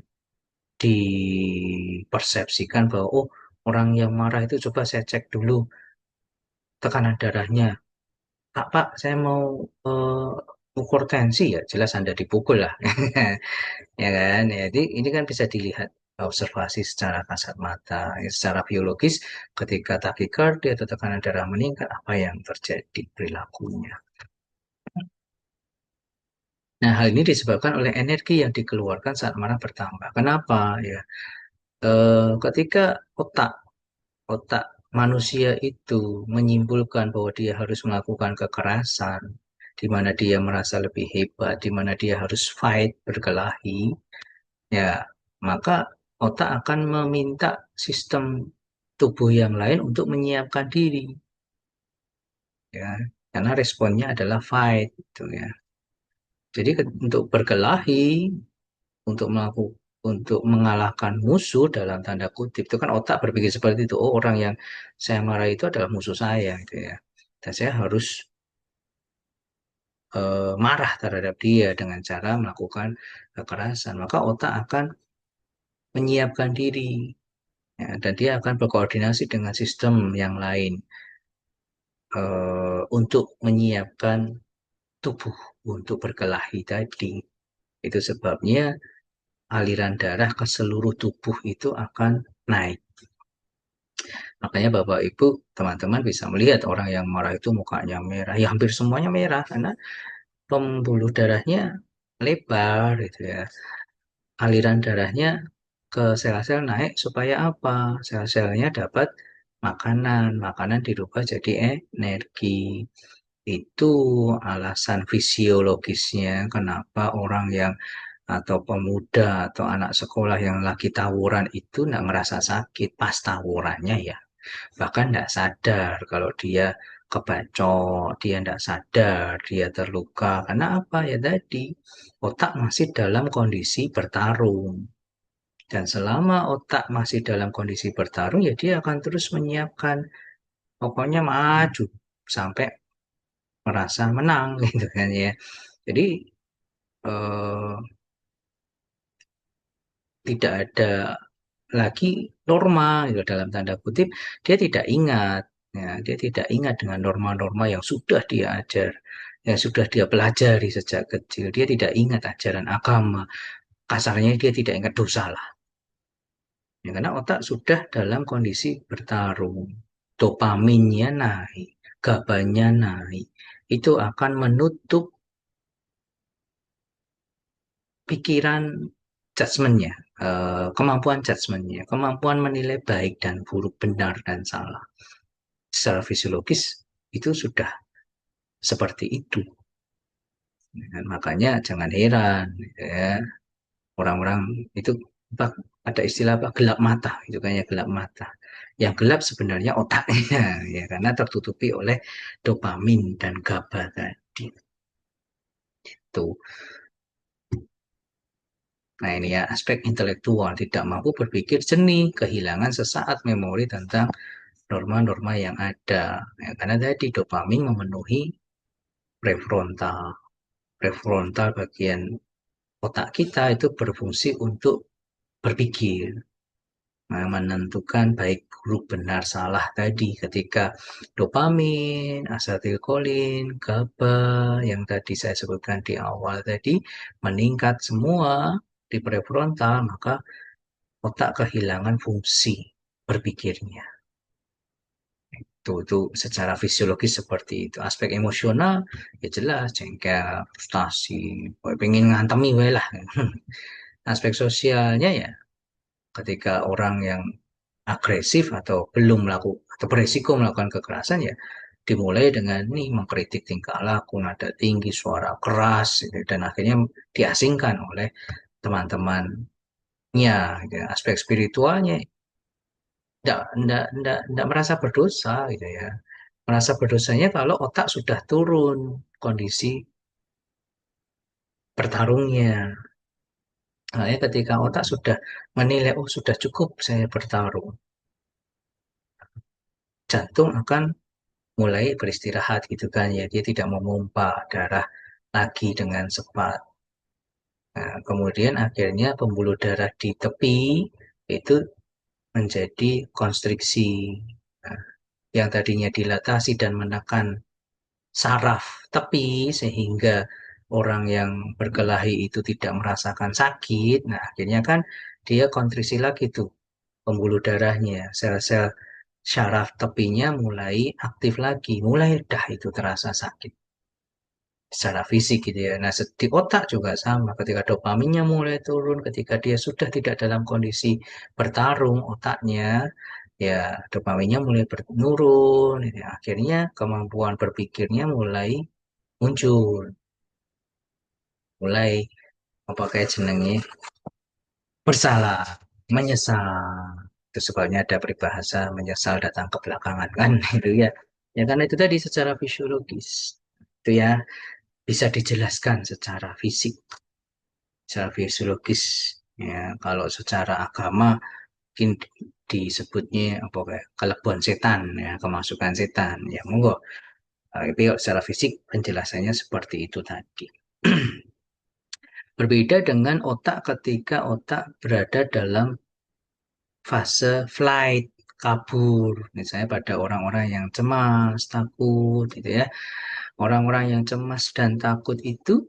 dipersepsikan bahwa oh orang yang marah itu coba saya cek dulu tekanan darahnya Pak saya mau ukur tensi ya jelas Anda dipukul lah ya kan ya, jadi ini kan bisa dilihat observasi secara kasat mata ya, secara biologis ketika takikardia atau tekanan darah meningkat apa yang terjadi perilakunya. Nah, hal ini disebabkan oleh energi yang dikeluarkan saat marah bertambah. Kenapa? Ya, ketika otak otak manusia itu menyimpulkan bahwa dia harus melakukan kekerasan, di mana dia merasa lebih hebat, di mana dia harus fight, berkelahi, ya, maka otak akan meminta sistem tubuh yang lain untuk menyiapkan diri, ya, karena responnya adalah fight, gitu ya. Jadi untuk berkelahi, untuk mengalahkan musuh dalam tanda kutip itu kan otak berpikir seperti itu. Oh, orang yang saya marah itu adalah musuh saya, gitu ya. Dan saya harus marah terhadap dia dengan cara melakukan kekerasan. Maka otak akan menyiapkan diri, ya, dan dia akan berkoordinasi dengan sistem yang lain untuk menyiapkan tubuh untuk berkelahi tadi. Itu sebabnya aliran darah ke seluruh tubuh itu akan naik. Makanya Bapak Ibu, teman-teman bisa melihat orang yang marah itu mukanya merah. Ya hampir semuanya merah karena pembuluh darahnya lebar gitu ya. Aliran darahnya ke sel-sel naik supaya apa? Sel-selnya dapat makanan. Makanan dirubah jadi energi. Itu alasan fisiologisnya kenapa orang yang atau pemuda atau anak sekolah yang lagi tawuran itu nggak ngerasa sakit pas tawurannya ya. Bahkan nggak sadar kalau dia kebacok, dia nggak sadar, dia terluka. Karena apa ya tadi, otak masih dalam kondisi bertarung. Dan selama otak masih dalam kondisi bertarung, ya dia akan terus menyiapkan, pokoknya maju sampai merasa menang gitu kan ya. Jadi eh, tidak ada lagi norma gitu, dalam tanda kutip dia tidak ingat ya, dia tidak ingat dengan norma-norma yang sudah dia ajar, yang sudah dia pelajari sejak kecil. Dia tidak ingat ajaran agama, kasarnya dia tidak ingat dosa lah ya, karena otak sudah dalam kondisi bertarung. Dopaminnya naik, gabanya naik, itu akan menutup pikiran, judgementnya, kemampuan judgementnya, kemampuan menilai baik dan buruk, benar dan salah. Secara fisiologis itu sudah seperti itu. Dan makanya jangan heran ya, orang-orang itu apa, ada istilah apa, gelap mata itu kayaknya, gelap mata. Yang gelap sebenarnya otaknya ya, karena tertutupi oleh dopamin dan GABA tadi. Tuh. Nah ini ya aspek intelektual, tidak mampu berpikir jernih, kehilangan sesaat memori tentang norma-norma yang ada. Ya, karena tadi dopamin memenuhi prefrontal. Prefrontal bagian otak kita itu berfungsi untuk berpikir, nah, menentukan baik buruk benar salah tadi. Ketika dopamin, asetilkolin, GABA yang tadi saya sebutkan di awal tadi meningkat semua di prefrontal, maka otak kehilangan fungsi berpikirnya. Itu secara fisiologis seperti itu. Aspek emosional ya jelas jengkel, frustasi, pengen ngantemi wae lah. Aspek sosialnya ya ketika orang yang agresif atau belum melakukan atau beresiko melakukan kekerasan ya dimulai dengan nih mengkritik tingkah laku, nada tinggi, suara keras gitu, dan akhirnya diasingkan oleh teman-temannya gitu. Aspek spiritualnya tidak merasa berdosa gitu ya. Merasa berdosanya kalau otak sudah turun kondisi bertarungnya. Nah, ya, ketika otak sudah menilai, oh sudah cukup saya bertarung, jantung akan mulai beristirahat gitu kan ya. Dia tidak memompa darah lagi dengan cepat. Nah, kemudian akhirnya pembuluh darah di tepi itu menjadi konstriksi. Nah, yang tadinya dilatasi dan menekan saraf tepi sehingga orang yang berkelahi itu tidak merasakan sakit. Nah, akhirnya kan dia kontriksi lagi tuh pembuluh darahnya, sel-sel syaraf tepinya mulai aktif lagi, mulai dah itu terasa sakit secara fisik gitu ya. Nah, di otak juga sama. Ketika dopaminnya mulai turun, ketika dia sudah tidak dalam kondisi bertarung, otaknya ya dopaminnya mulai menurun. Ya. Akhirnya kemampuan berpikirnya mulai muncul, mulai apa kayak jenenge bersalah, menyesal. Itu sebabnya ada peribahasa menyesal datang kebelakangan kan itu ya. Ya karena itu tadi secara fisiologis. Itu ya bisa dijelaskan secara fisik, secara fisiologis. Ya, kalau secara agama mungkin disebutnya apa kayak kelebon setan ya, kemasukan setan. Ya monggo. Tapi secara fisik penjelasannya seperti itu tadi. Berbeda dengan otak ketika otak berada dalam fase flight, kabur. Misalnya pada orang-orang yang cemas, takut, gitu ya. Orang-orang yang cemas dan takut itu,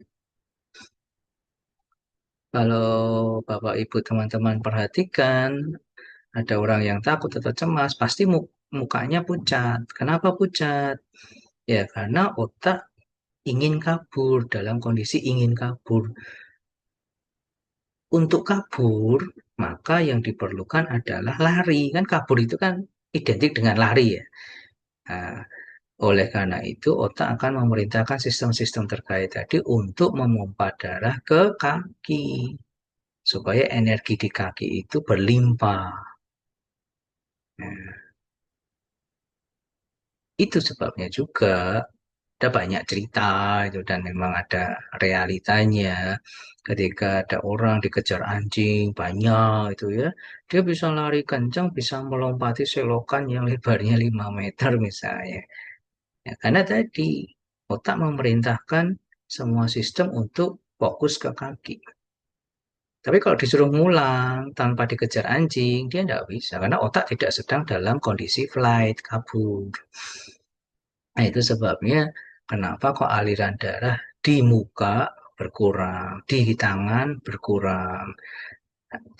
kalau Bapak Ibu teman-teman perhatikan, ada orang yang takut atau cemas, pasti mukanya pucat. Kenapa pucat? Ya, karena otak ingin kabur, dalam kondisi ingin kabur. Untuk kabur, maka yang diperlukan adalah lari. Kan kabur itu kan identik dengan lari ya. Nah, Oleh karena itu, otak akan memerintahkan sistem-sistem terkait tadi untuk memompa darah ke kaki, supaya energi di kaki itu berlimpah. Nah, itu sebabnya juga ada banyak cerita itu dan memang ada realitanya. Ketika ada orang dikejar anjing banyak itu ya, dia bisa lari kencang, bisa melompati selokan yang lebarnya 5 meter misalnya. Ya, karena tadi otak memerintahkan semua sistem untuk fokus ke kaki. Tapi kalau disuruh ngulang tanpa dikejar anjing, dia tidak bisa karena otak tidak sedang dalam kondisi flight, kabur. Nah, itu sebabnya kenapa kok aliran darah di muka berkurang, di tangan berkurang.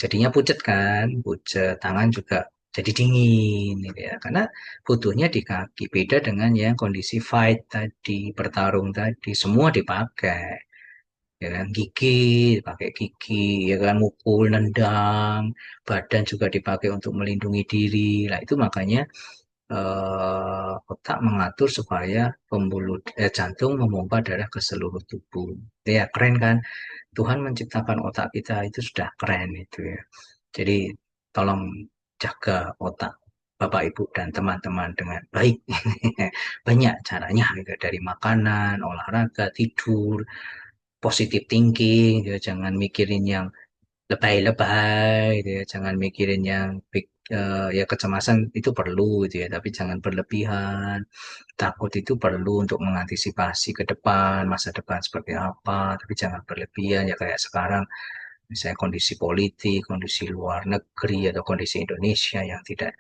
Jadinya pucet kan, pucet, tangan juga jadi dingin gitu ya. Karena butuhnya di kaki. Beda dengan yang kondisi fight tadi, bertarung tadi, semua dipakai. Ya kan, gigi, pakai gigi, ya kan, mukul, nendang, badan juga dipakai untuk melindungi diri. Nah, itu makanya otak mengatur supaya jantung memompa darah ke seluruh tubuh. Ya, keren kan? Tuhan menciptakan otak kita itu sudah keren itu ya. Jadi tolong jaga otak Bapak Ibu dan teman-teman dengan baik. Banyak caranya gitu, dari makanan, olahraga, tidur, positive thinking, gitu. Jangan mikirin yang lebay-lebay gitu ya. Jangan mikirin yang ya kecemasan itu perlu gitu ya, tapi jangan berlebihan. Takut itu perlu untuk mengantisipasi ke depan, masa depan seperti apa, tapi jangan berlebihan ya kayak sekarang misalnya kondisi politik, kondisi luar negeri atau kondisi Indonesia yang tidak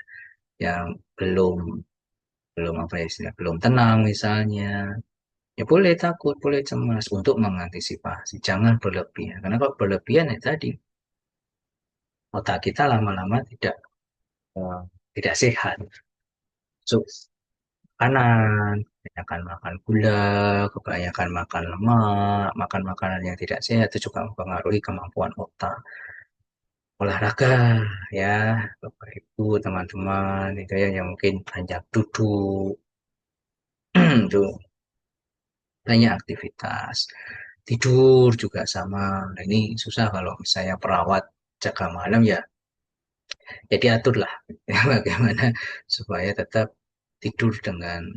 yang belum belum apa ya istilah, belum tenang misalnya. Ya boleh takut, boleh cemas untuk mengantisipasi. Jangan berlebihan. Karena kalau berlebihan ya tadi otak kita lama-lama eh, tidak sehat. So, kanan, kebanyakan makan gula, kebanyakan makan lemak, makan makanan yang tidak sehat itu juga mempengaruhi kemampuan otak. Olahraga ya, Bapak Ibu, teman-teman itu ya yang mungkin banyak duduk, itu banyak aktivitas. Tidur juga sama. Nah, ini susah kalau misalnya perawat jaga malam ya, jadi aturlah bagaimana supaya tetap tidur dengan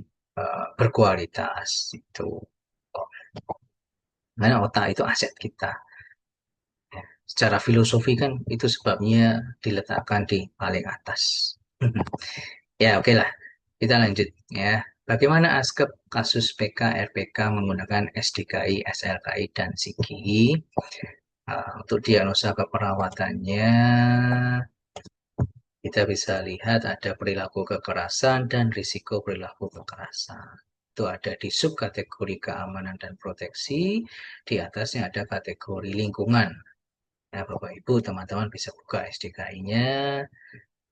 berkualitas itu. Karena otak itu aset kita. Ya. Secara filosofi kan itu sebabnya diletakkan di paling atas. Ya, oke lah. Kita lanjut ya. Bagaimana ASKEP kasus PK, RPK menggunakan SDKI, SLKI, dan SIGI? Untuk diagnosa keperawatannya, kita bisa lihat ada perilaku kekerasan dan risiko perilaku kekerasan. Itu ada di subkategori keamanan dan proteksi, di atasnya ada kategori lingkungan. Nah, Bapak Ibu, teman-teman bisa buka SDKI-nya.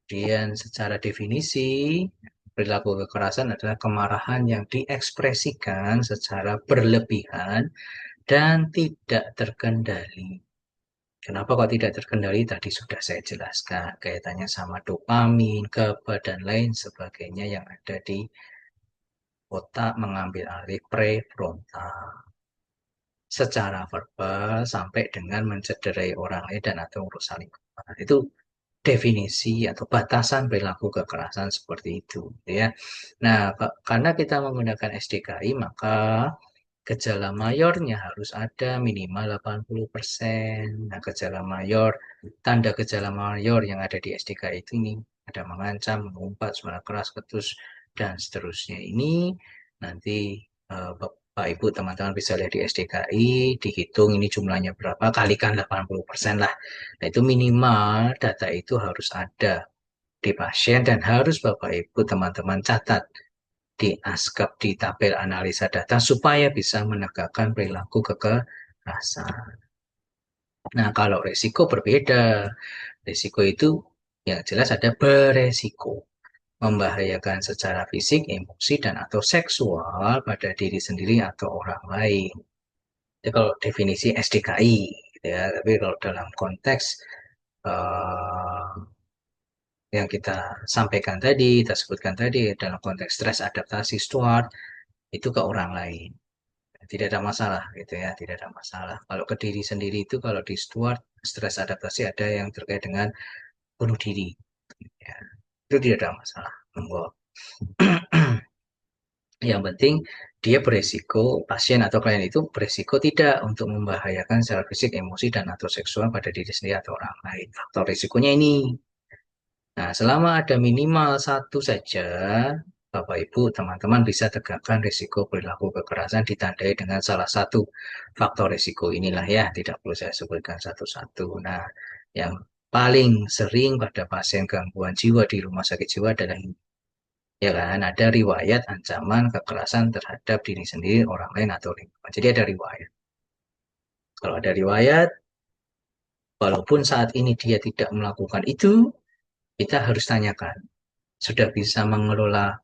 Kemudian secara definisi, perilaku kekerasan adalah kemarahan yang diekspresikan secara berlebihan dan tidak terkendali. Kenapa kok tidak terkendali? Tadi sudah saya jelaskan kaitannya sama dopamin, GABA, dan lain sebagainya yang ada di otak mengambil alih prefrontal. Secara verbal sampai dengan mencederai orang lain dan atau merusak lingkungan. Itu definisi atau batasan perilaku kekerasan seperti itu, ya. Nah, karena kita menggunakan SDKI, maka gejala mayornya harus ada minimal 80%. Nah, gejala mayor, tanda gejala mayor yang ada di SDKI itu ini ada mengancam, mengumpat, suara keras, ketus, dan seterusnya. Ini nanti Bapak Ibu teman-teman bisa lihat di SDKI, dihitung ini jumlahnya berapa, kalikan 80% lah. Nah, itu minimal data itu harus ada di pasien dan harus Bapak Ibu teman-teman catat di ASCAP di tabel analisa data supaya bisa menegakkan perilaku kekerasan. Nah, kalau resiko berbeda. Resiko itu yang jelas ada beresiko membahayakan secara fisik, emosi, dan atau seksual pada diri sendiri atau orang lain. Jadi kalau definisi SDKI, gitu ya, tapi kalau dalam konteks eh, yang kita sampaikan tadi, kita sebutkan tadi dalam konteks stres adaptasi Stuart itu ke orang lain. Tidak ada masalah gitu ya, tidak ada masalah. Kalau ke diri sendiri itu kalau di Stuart stres adaptasi ada yang terkait dengan bunuh diri. Ya, itu tidak ada masalah. Monggo. Yang penting dia beresiko, pasien atau klien itu beresiko tidak untuk membahayakan secara fisik, emosi, dan atau seksual pada diri sendiri atau orang lain. Faktor risikonya ini. Nah, selama ada minimal satu saja, Bapak Ibu, teman-teman bisa tegakkan risiko perilaku kekerasan ditandai dengan salah satu faktor risiko inilah ya, tidak perlu saya sebutkan satu-satu. Nah, yang paling sering pada pasien gangguan jiwa di rumah sakit jiwa adalah ini. Ya kan, ada riwayat ancaman kekerasan terhadap diri sendiri, orang lain, atau lingkungan. Jadi ada riwayat. Kalau ada riwayat, walaupun saat ini dia tidak melakukan itu, kita harus tanyakan, sudah bisa mengelola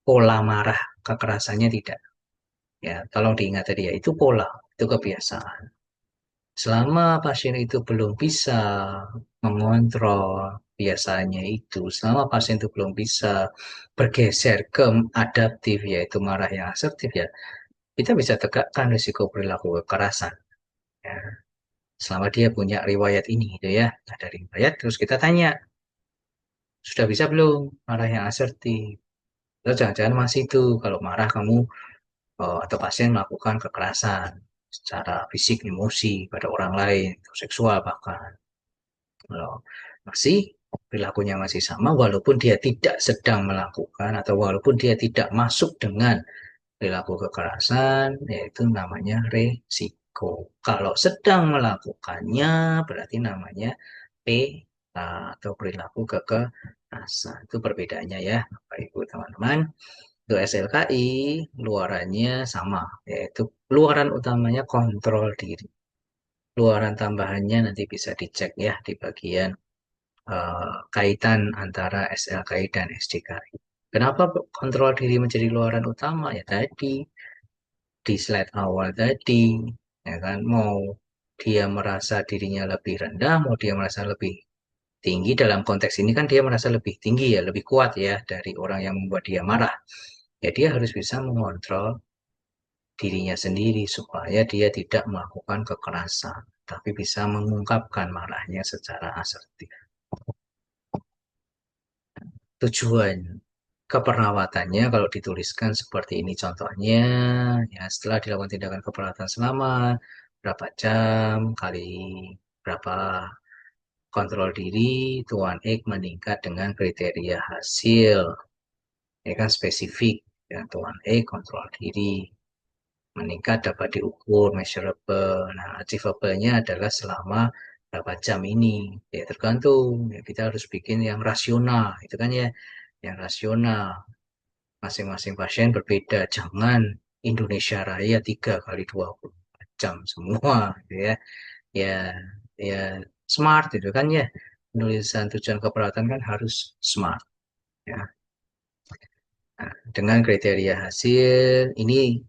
pola marah kekerasannya tidak? Ya, tolong diingat tadi ya, itu pola, itu kebiasaan. Selama pasien itu belum bisa mengontrol biasanya itu, selama pasien itu belum bisa bergeser ke adaptif, yaitu marah yang asertif ya, kita bisa tegakkan risiko perilaku kekerasan. Ya. Selama dia punya riwayat ini gitu ya, ada riwayat, terus kita tanya, sudah bisa belum marah yang asertif? Terus jangan-jangan masih itu, kalau marah kamu atau pasien melakukan kekerasan secara fisik, emosi pada orang lain, atau seksual bahkan. Kalau masih perilakunya masih sama, walaupun dia tidak sedang melakukan atau walaupun dia tidak masuk dengan perilaku kekerasan, yaitu namanya resiko. Kalau sedang melakukannya, berarti namanya P atau perilaku kekerasan. Itu perbedaannya ya, Bapak Ibu teman-teman. Untuk SLKI, luarannya sama, yaitu luaran utamanya kontrol diri. Luaran tambahannya nanti bisa dicek ya di bagian kaitan antara SLKI dan SDKI. Kenapa kontrol diri menjadi luaran utama? Ya tadi, di slide awal tadi, ya kan, mau dia merasa dirinya lebih rendah, mau dia merasa lebih tinggi, dalam konteks ini kan dia merasa lebih tinggi ya, lebih kuat ya dari orang yang membuat dia marah. Ya dia harus bisa mengontrol dirinya sendiri supaya dia tidak melakukan kekerasan, tapi bisa mengungkapkan marahnya secara asertif. Tujuan keperawatannya kalau dituliskan seperti ini contohnya, ya setelah dilakukan tindakan keperawatan selama berapa jam kali berapa kontrol diri, Tuan X meningkat dengan kriteria hasil. Ini kan spesifik, ya Tuan X kontrol diri meningkat dapat diukur, measurable. Nah, achievable-nya adalah selama berapa jam ini. Ya tergantung, ya, kita harus bikin yang rasional, itu kan ya, yang rasional. Masing-masing pasien berbeda, jangan Indonesia Raya 3 kali 24 jam semua, gitu ya. Ya, ya smart itu kan ya. Penulisan tujuan keperawatan kan harus smart. Ya. Nah, dengan kriteria hasil, ini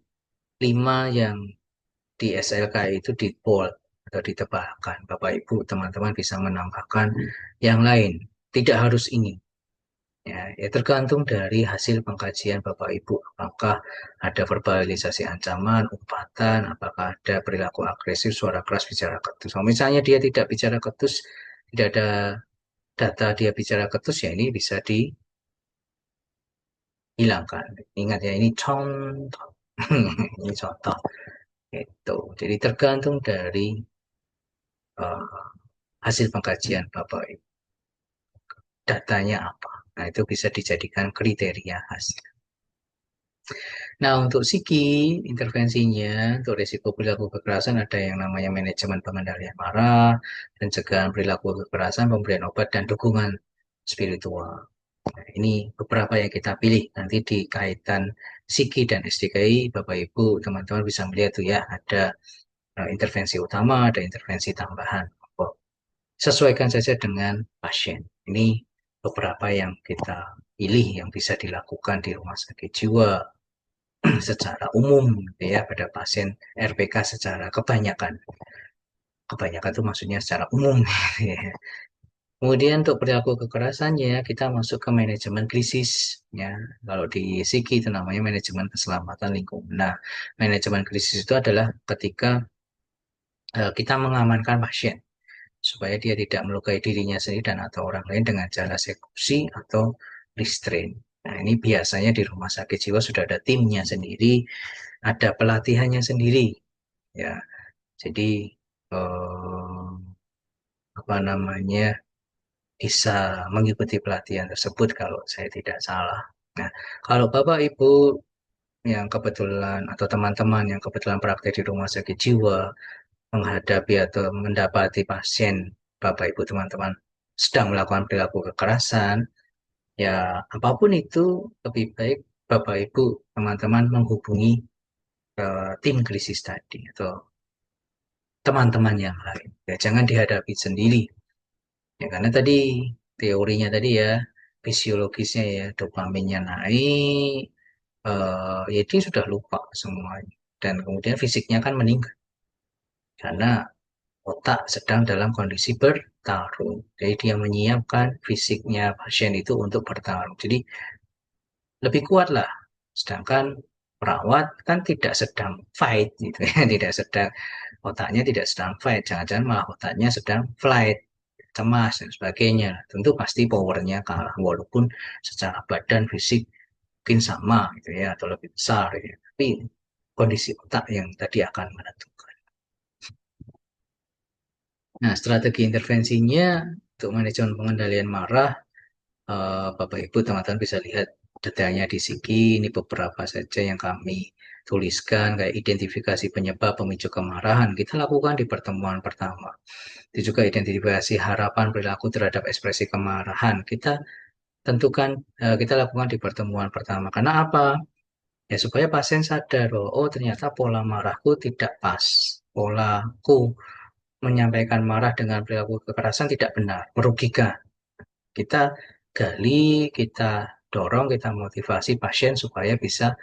5 yang di SLK itu di bold atau ditebalkan. Bapak Ibu, teman-teman bisa menambahkan yang lain. Tidak harus ini. Ya, tergantung dari hasil pengkajian Bapak Ibu. Apakah ada verbalisasi ancaman, umpatan, apakah ada perilaku agresif, suara keras, bicara ketus. Kalau misalnya dia tidak bicara ketus, tidak ada data dia bicara ketus, ya ini bisa dihilangkan. Ingat ya, ini contoh. Ini contoh. Itu. Jadi tergantung dari uh, hasil pengkajian Bapak Ibu. Datanya apa. Nah, itu bisa dijadikan kriteria hasil. Nah, untuk psiki, intervensinya, untuk risiko perilaku kekerasan ada yang namanya manajemen pengendalian marah, pencegahan perilaku kekerasan, pemberian obat, dan dukungan spiritual. Nah, ini beberapa yang kita pilih. Nanti di kaitan psiki dan SDKI, Bapak Ibu, teman-teman bisa melihat tuh ya, ada intervensi utama, ada intervensi tambahan. Sesuaikan saja dengan pasien. Ini beberapa yang kita pilih yang bisa dilakukan di rumah sakit jiwa secara umum gitu ya pada pasien RPK secara kebanyakan. Kebanyakan itu maksudnya secara umum. Ya. Kemudian untuk perilaku kekerasannya, kita masuk ke manajemen krisis. Ya, kalau di Psiki itu namanya manajemen keselamatan lingkungan. Nah, manajemen krisis itu adalah ketika kita mengamankan pasien supaya dia tidak melukai dirinya sendiri dan atau orang lain dengan cara eksekusi atau restrain. Nah, ini biasanya di rumah sakit jiwa sudah ada timnya sendiri, ada pelatihannya sendiri. Ya, jadi eh, apa namanya bisa mengikuti pelatihan tersebut kalau saya tidak salah. Nah, kalau Bapak Ibu yang kebetulan atau teman-teman yang kebetulan praktek di rumah sakit jiwa menghadapi atau mendapati pasien Bapak Ibu teman-teman sedang melakukan perilaku kekerasan, ya apapun itu lebih baik Bapak Ibu teman-teman menghubungi tim krisis tadi atau teman-teman yang lain. Ya jangan dihadapi sendiri. Ya karena tadi teorinya tadi ya fisiologisnya ya dopaminnya naik, ya dia sudah lupa semuanya dan kemudian fisiknya kan meninggal karena otak sedang dalam kondisi bertarung. Jadi dia menyiapkan fisiknya pasien itu untuk bertarung. Jadi lebih kuat lah. Sedangkan perawat kan tidak sedang fight gitu ya, tidak sedang otaknya tidak sedang fight. Jangan-jangan malah otaknya sedang flight, cemas dan sebagainya. Tentu pasti powernya kalah walaupun secara badan fisik mungkin sama gitu ya atau lebih besar ya. Tapi kondisi otak yang tadi akan menentukan. Nah, strategi intervensinya untuk manajemen pengendalian marah, Bapak Ibu teman-teman bisa lihat detailnya di sini. Ini beberapa saja yang kami tuliskan, kayak identifikasi penyebab pemicu kemarahan. Kita lakukan di pertemuan pertama. Itu juga identifikasi harapan perilaku terhadap ekspresi kemarahan. Kita tentukan, kita lakukan di pertemuan pertama. Karena apa? Ya supaya pasien sadar bahwa oh ternyata pola marahku tidak pas. Polaku menyampaikan marah dengan perilaku kekerasan tidak benar, merugikan. Kita gali, kita dorong, kita motivasi pasien supaya bisa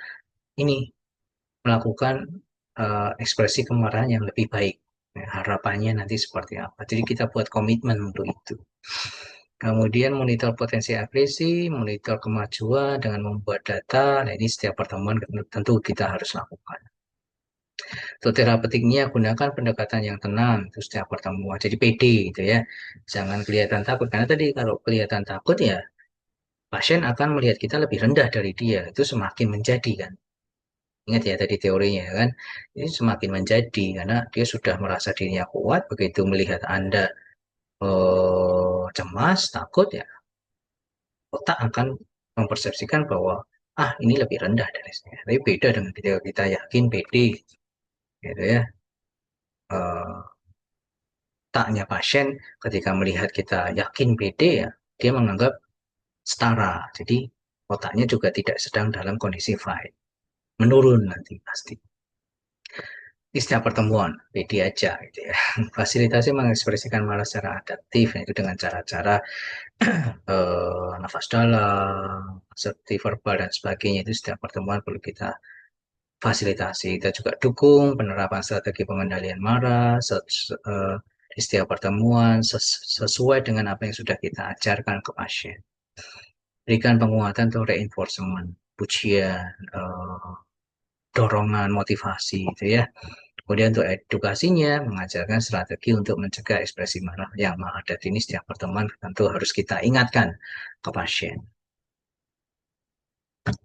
ini melakukan ekspresi kemarahan yang lebih baik. Ya, harapannya nanti seperti apa. Jadi kita buat komitmen untuk itu. Kemudian monitor potensi agresi, monitor kemajuan dengan membuat data. Nah ini setiap pertemuan tentu kita harus lakukan. Untuk terapeutiknya gunakan pendekatan yang tenang itu setiap pertemuan. Jadi PD gitu ya. Jangan kelihatan takut karena tadi kalau kelihatan takut ya pasien akan melihat kita lebih rendah dari dia. Itu semakin menjadi kan. Ingat ya tadi teorinya kan. Ini semakin menjadi karena dia sudah merasa dirinya kuat begitu melihat Anda cemas, takut ya otak akan mempersepsikan bahwa ah ini lebih rendah dari saya. Tapi beda dengan ketika kita yakin PD gitu ya. Eh, Taknya pasien ketika melihat kita yakin PD ya, dia menganggap setara. Jadi otaknya juga tidak sedang dalam kondisi fight. Menurun nanti pasti. Di setiap pertemuan, PD aja gitu ya. Fasilitasi mengekspresikan marah secara adaptif, yaitu dengan cara-cara nafas dalam, seperti verbal dan sebagainya. Itu setiap pertemuan perlu kita fasilitasi. Kita juga dukung penerapan strategi pengendalian marah di setiap pertemuan sesuai dengan apa yang sudah kita ajarkan ke pasien. Berikan penguatan atau reinforcement, pujian, dorongan, motivasi, gitu ya. Kemudian untuk edukasinya, mengajarkan strategi untuk mencegah ekspresi marah yang menghadapi ini setiap pertemuan tentu harus kita ingatkan ke pasien.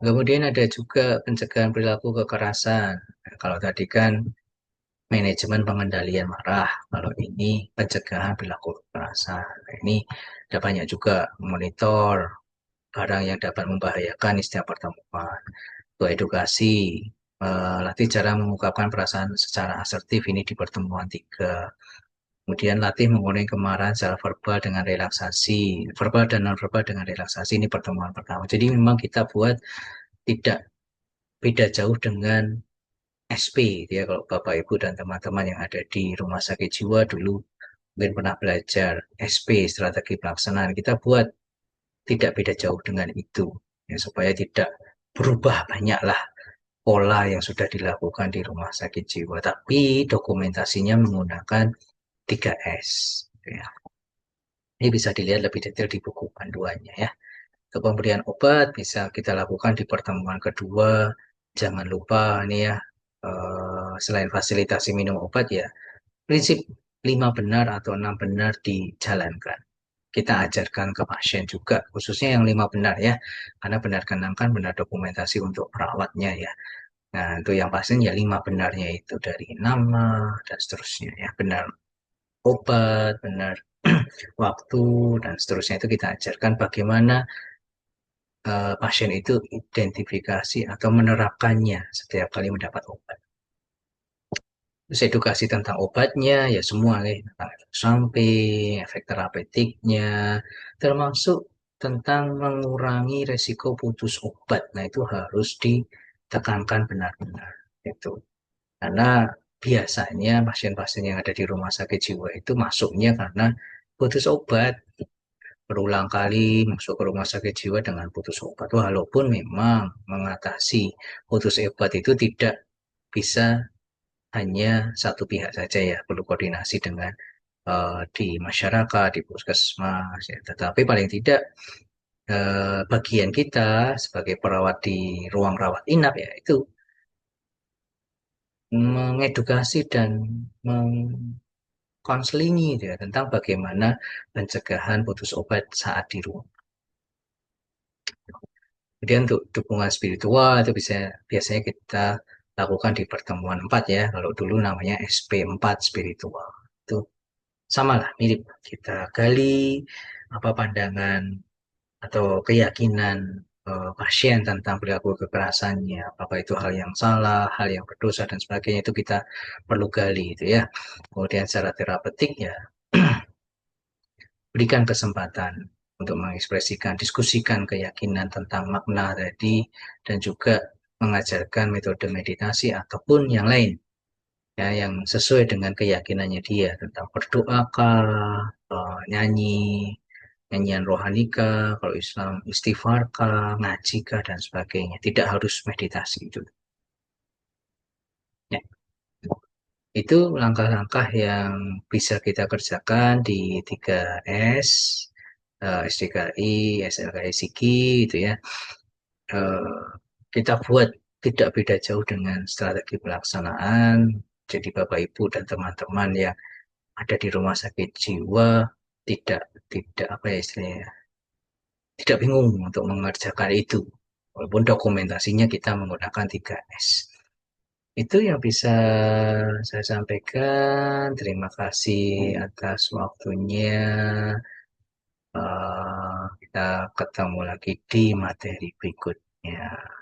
Kemudian ada juga pencegahan perilaku kekerasan. Nah, kalau tadi kan manajemen pengendalian marah. Kalau ini pencegahan perilaku kekerasan. Nah, ini ada banyak juga monitor barang yang dapat membahayakan di setiap pertemuan. Untuk edukasi, latih cara mengungkapkan perasaan secara asertif ini di pertemuan 3. Kemudian latih mengurangi kemarahan secara verbal dengan relaksasi. Verbal dan non-verbal dengan relaksasi ini pertemuan pertama. Jadi memang kita buat tidak beda jauh dengan SP ya kalau Bapak Ibu dan teman-teman yang ada di rumah sakit jiwa dulu mungkin pernah belajar SP strategi pelaksanaan kita buat tidak beda jauh dengan itu ya, supaya tidak berubah banyaklah pola yang sudah dilakukan di rumah sakit jiwa tapi dokumentasinya menggunakan 3S ya. Ini bisa dilihat lebih detail di buku panduannya ya. Untuk pemberian obat bisa kita lakukan di pertemuan kedua. Jangan lupa nih ya, selain fasilitasi minum obat ya, prinsip 5 benar atau 6 benar dijalankan. Kita ajarkan ke pasien juga, khususnya yang 5 benar ya. Karena benar keenam kan benar dokumentasi untuk perawatnya ya. Nah, untuk yang pasien ya 5 benarnya itu dari nama dan seterusnya ya. Benar obat, benar waktu, dan seterusnya itu kita ajarkan bagaimana pasien itu identifikasi atau menerapkannya setiap kali mendapat obat. Terus edukasi tentang obatnya, ya semua nih, tentang efek samping, efek terapeutiknya, termasuk tentang mengurangi resiko putus obat. Nah, itu harus ditekankan benar-benar. Itu. Karena biasanya pasien-pasien yang ada di rumah sakit jiwa itu masuknya karena putus obat. Berulang kali masuk ke rumah sakit jiwa dengan putus obat. Walaupun memang mengatasi putus obat itu tidak bisa hanya satu pihak saja ya, perlu koordinasi dengan di masyarakat, di puskesmas, ya. Tetapi paling tidak bagian kita sebagai perawat di ruang rawat inap ya itu mengedukasi dan mengkonselingi ya, tentang bagaimana pencegahan putus obat saat di rumah. Kemudian untuk dukungan spiritual itu bisa biasanya kita lakukan di pertemuan 4 ya. Kalau dulu namanya SP4 spiritual. Itu sama lah, mirip. Kita gali apa pandangan atau keyakinan pasien tentang perilaku kekerasannya. Apakah itu hal yang salah, hal yang berdosa dan sebagainya itu kita perlu gali itu ya. Kemudian secara terapeutik ya berikan kesempatan untuk mengekspresikan, diskusikan keyakinan tentang makna tadi, dan juga mengajarkan metode meditasi ataupun yang lain, ya, yang sesuai dengan keyakinannya dia tentang berdoakah, nyanyi, nyanyian rohanikah, kalau Islam istighfarkah, ngajikah, dan sebagainya. Tidak harus meditasi itu. Ya. Itu langkah-langkah yang bisa kita kerjakan di 3S, SDKI, SLKI Sigi gitu ya. Eh, Kita buat tidak beda jauh dengan strategi pelaksanaan. Jadi Bapak Ibu dan teman-teman yang ada di rumah sakit jiwa tidak tidak apa ya istilahnya, tidak bingung untuk mengerjakan itu. Walaupun dokumentasinya kita menggunakan 3S. Itu yang bisa saya sampaikan. Terima kasih atas waktunya. Kita ketemu lagi di materi berikutnya.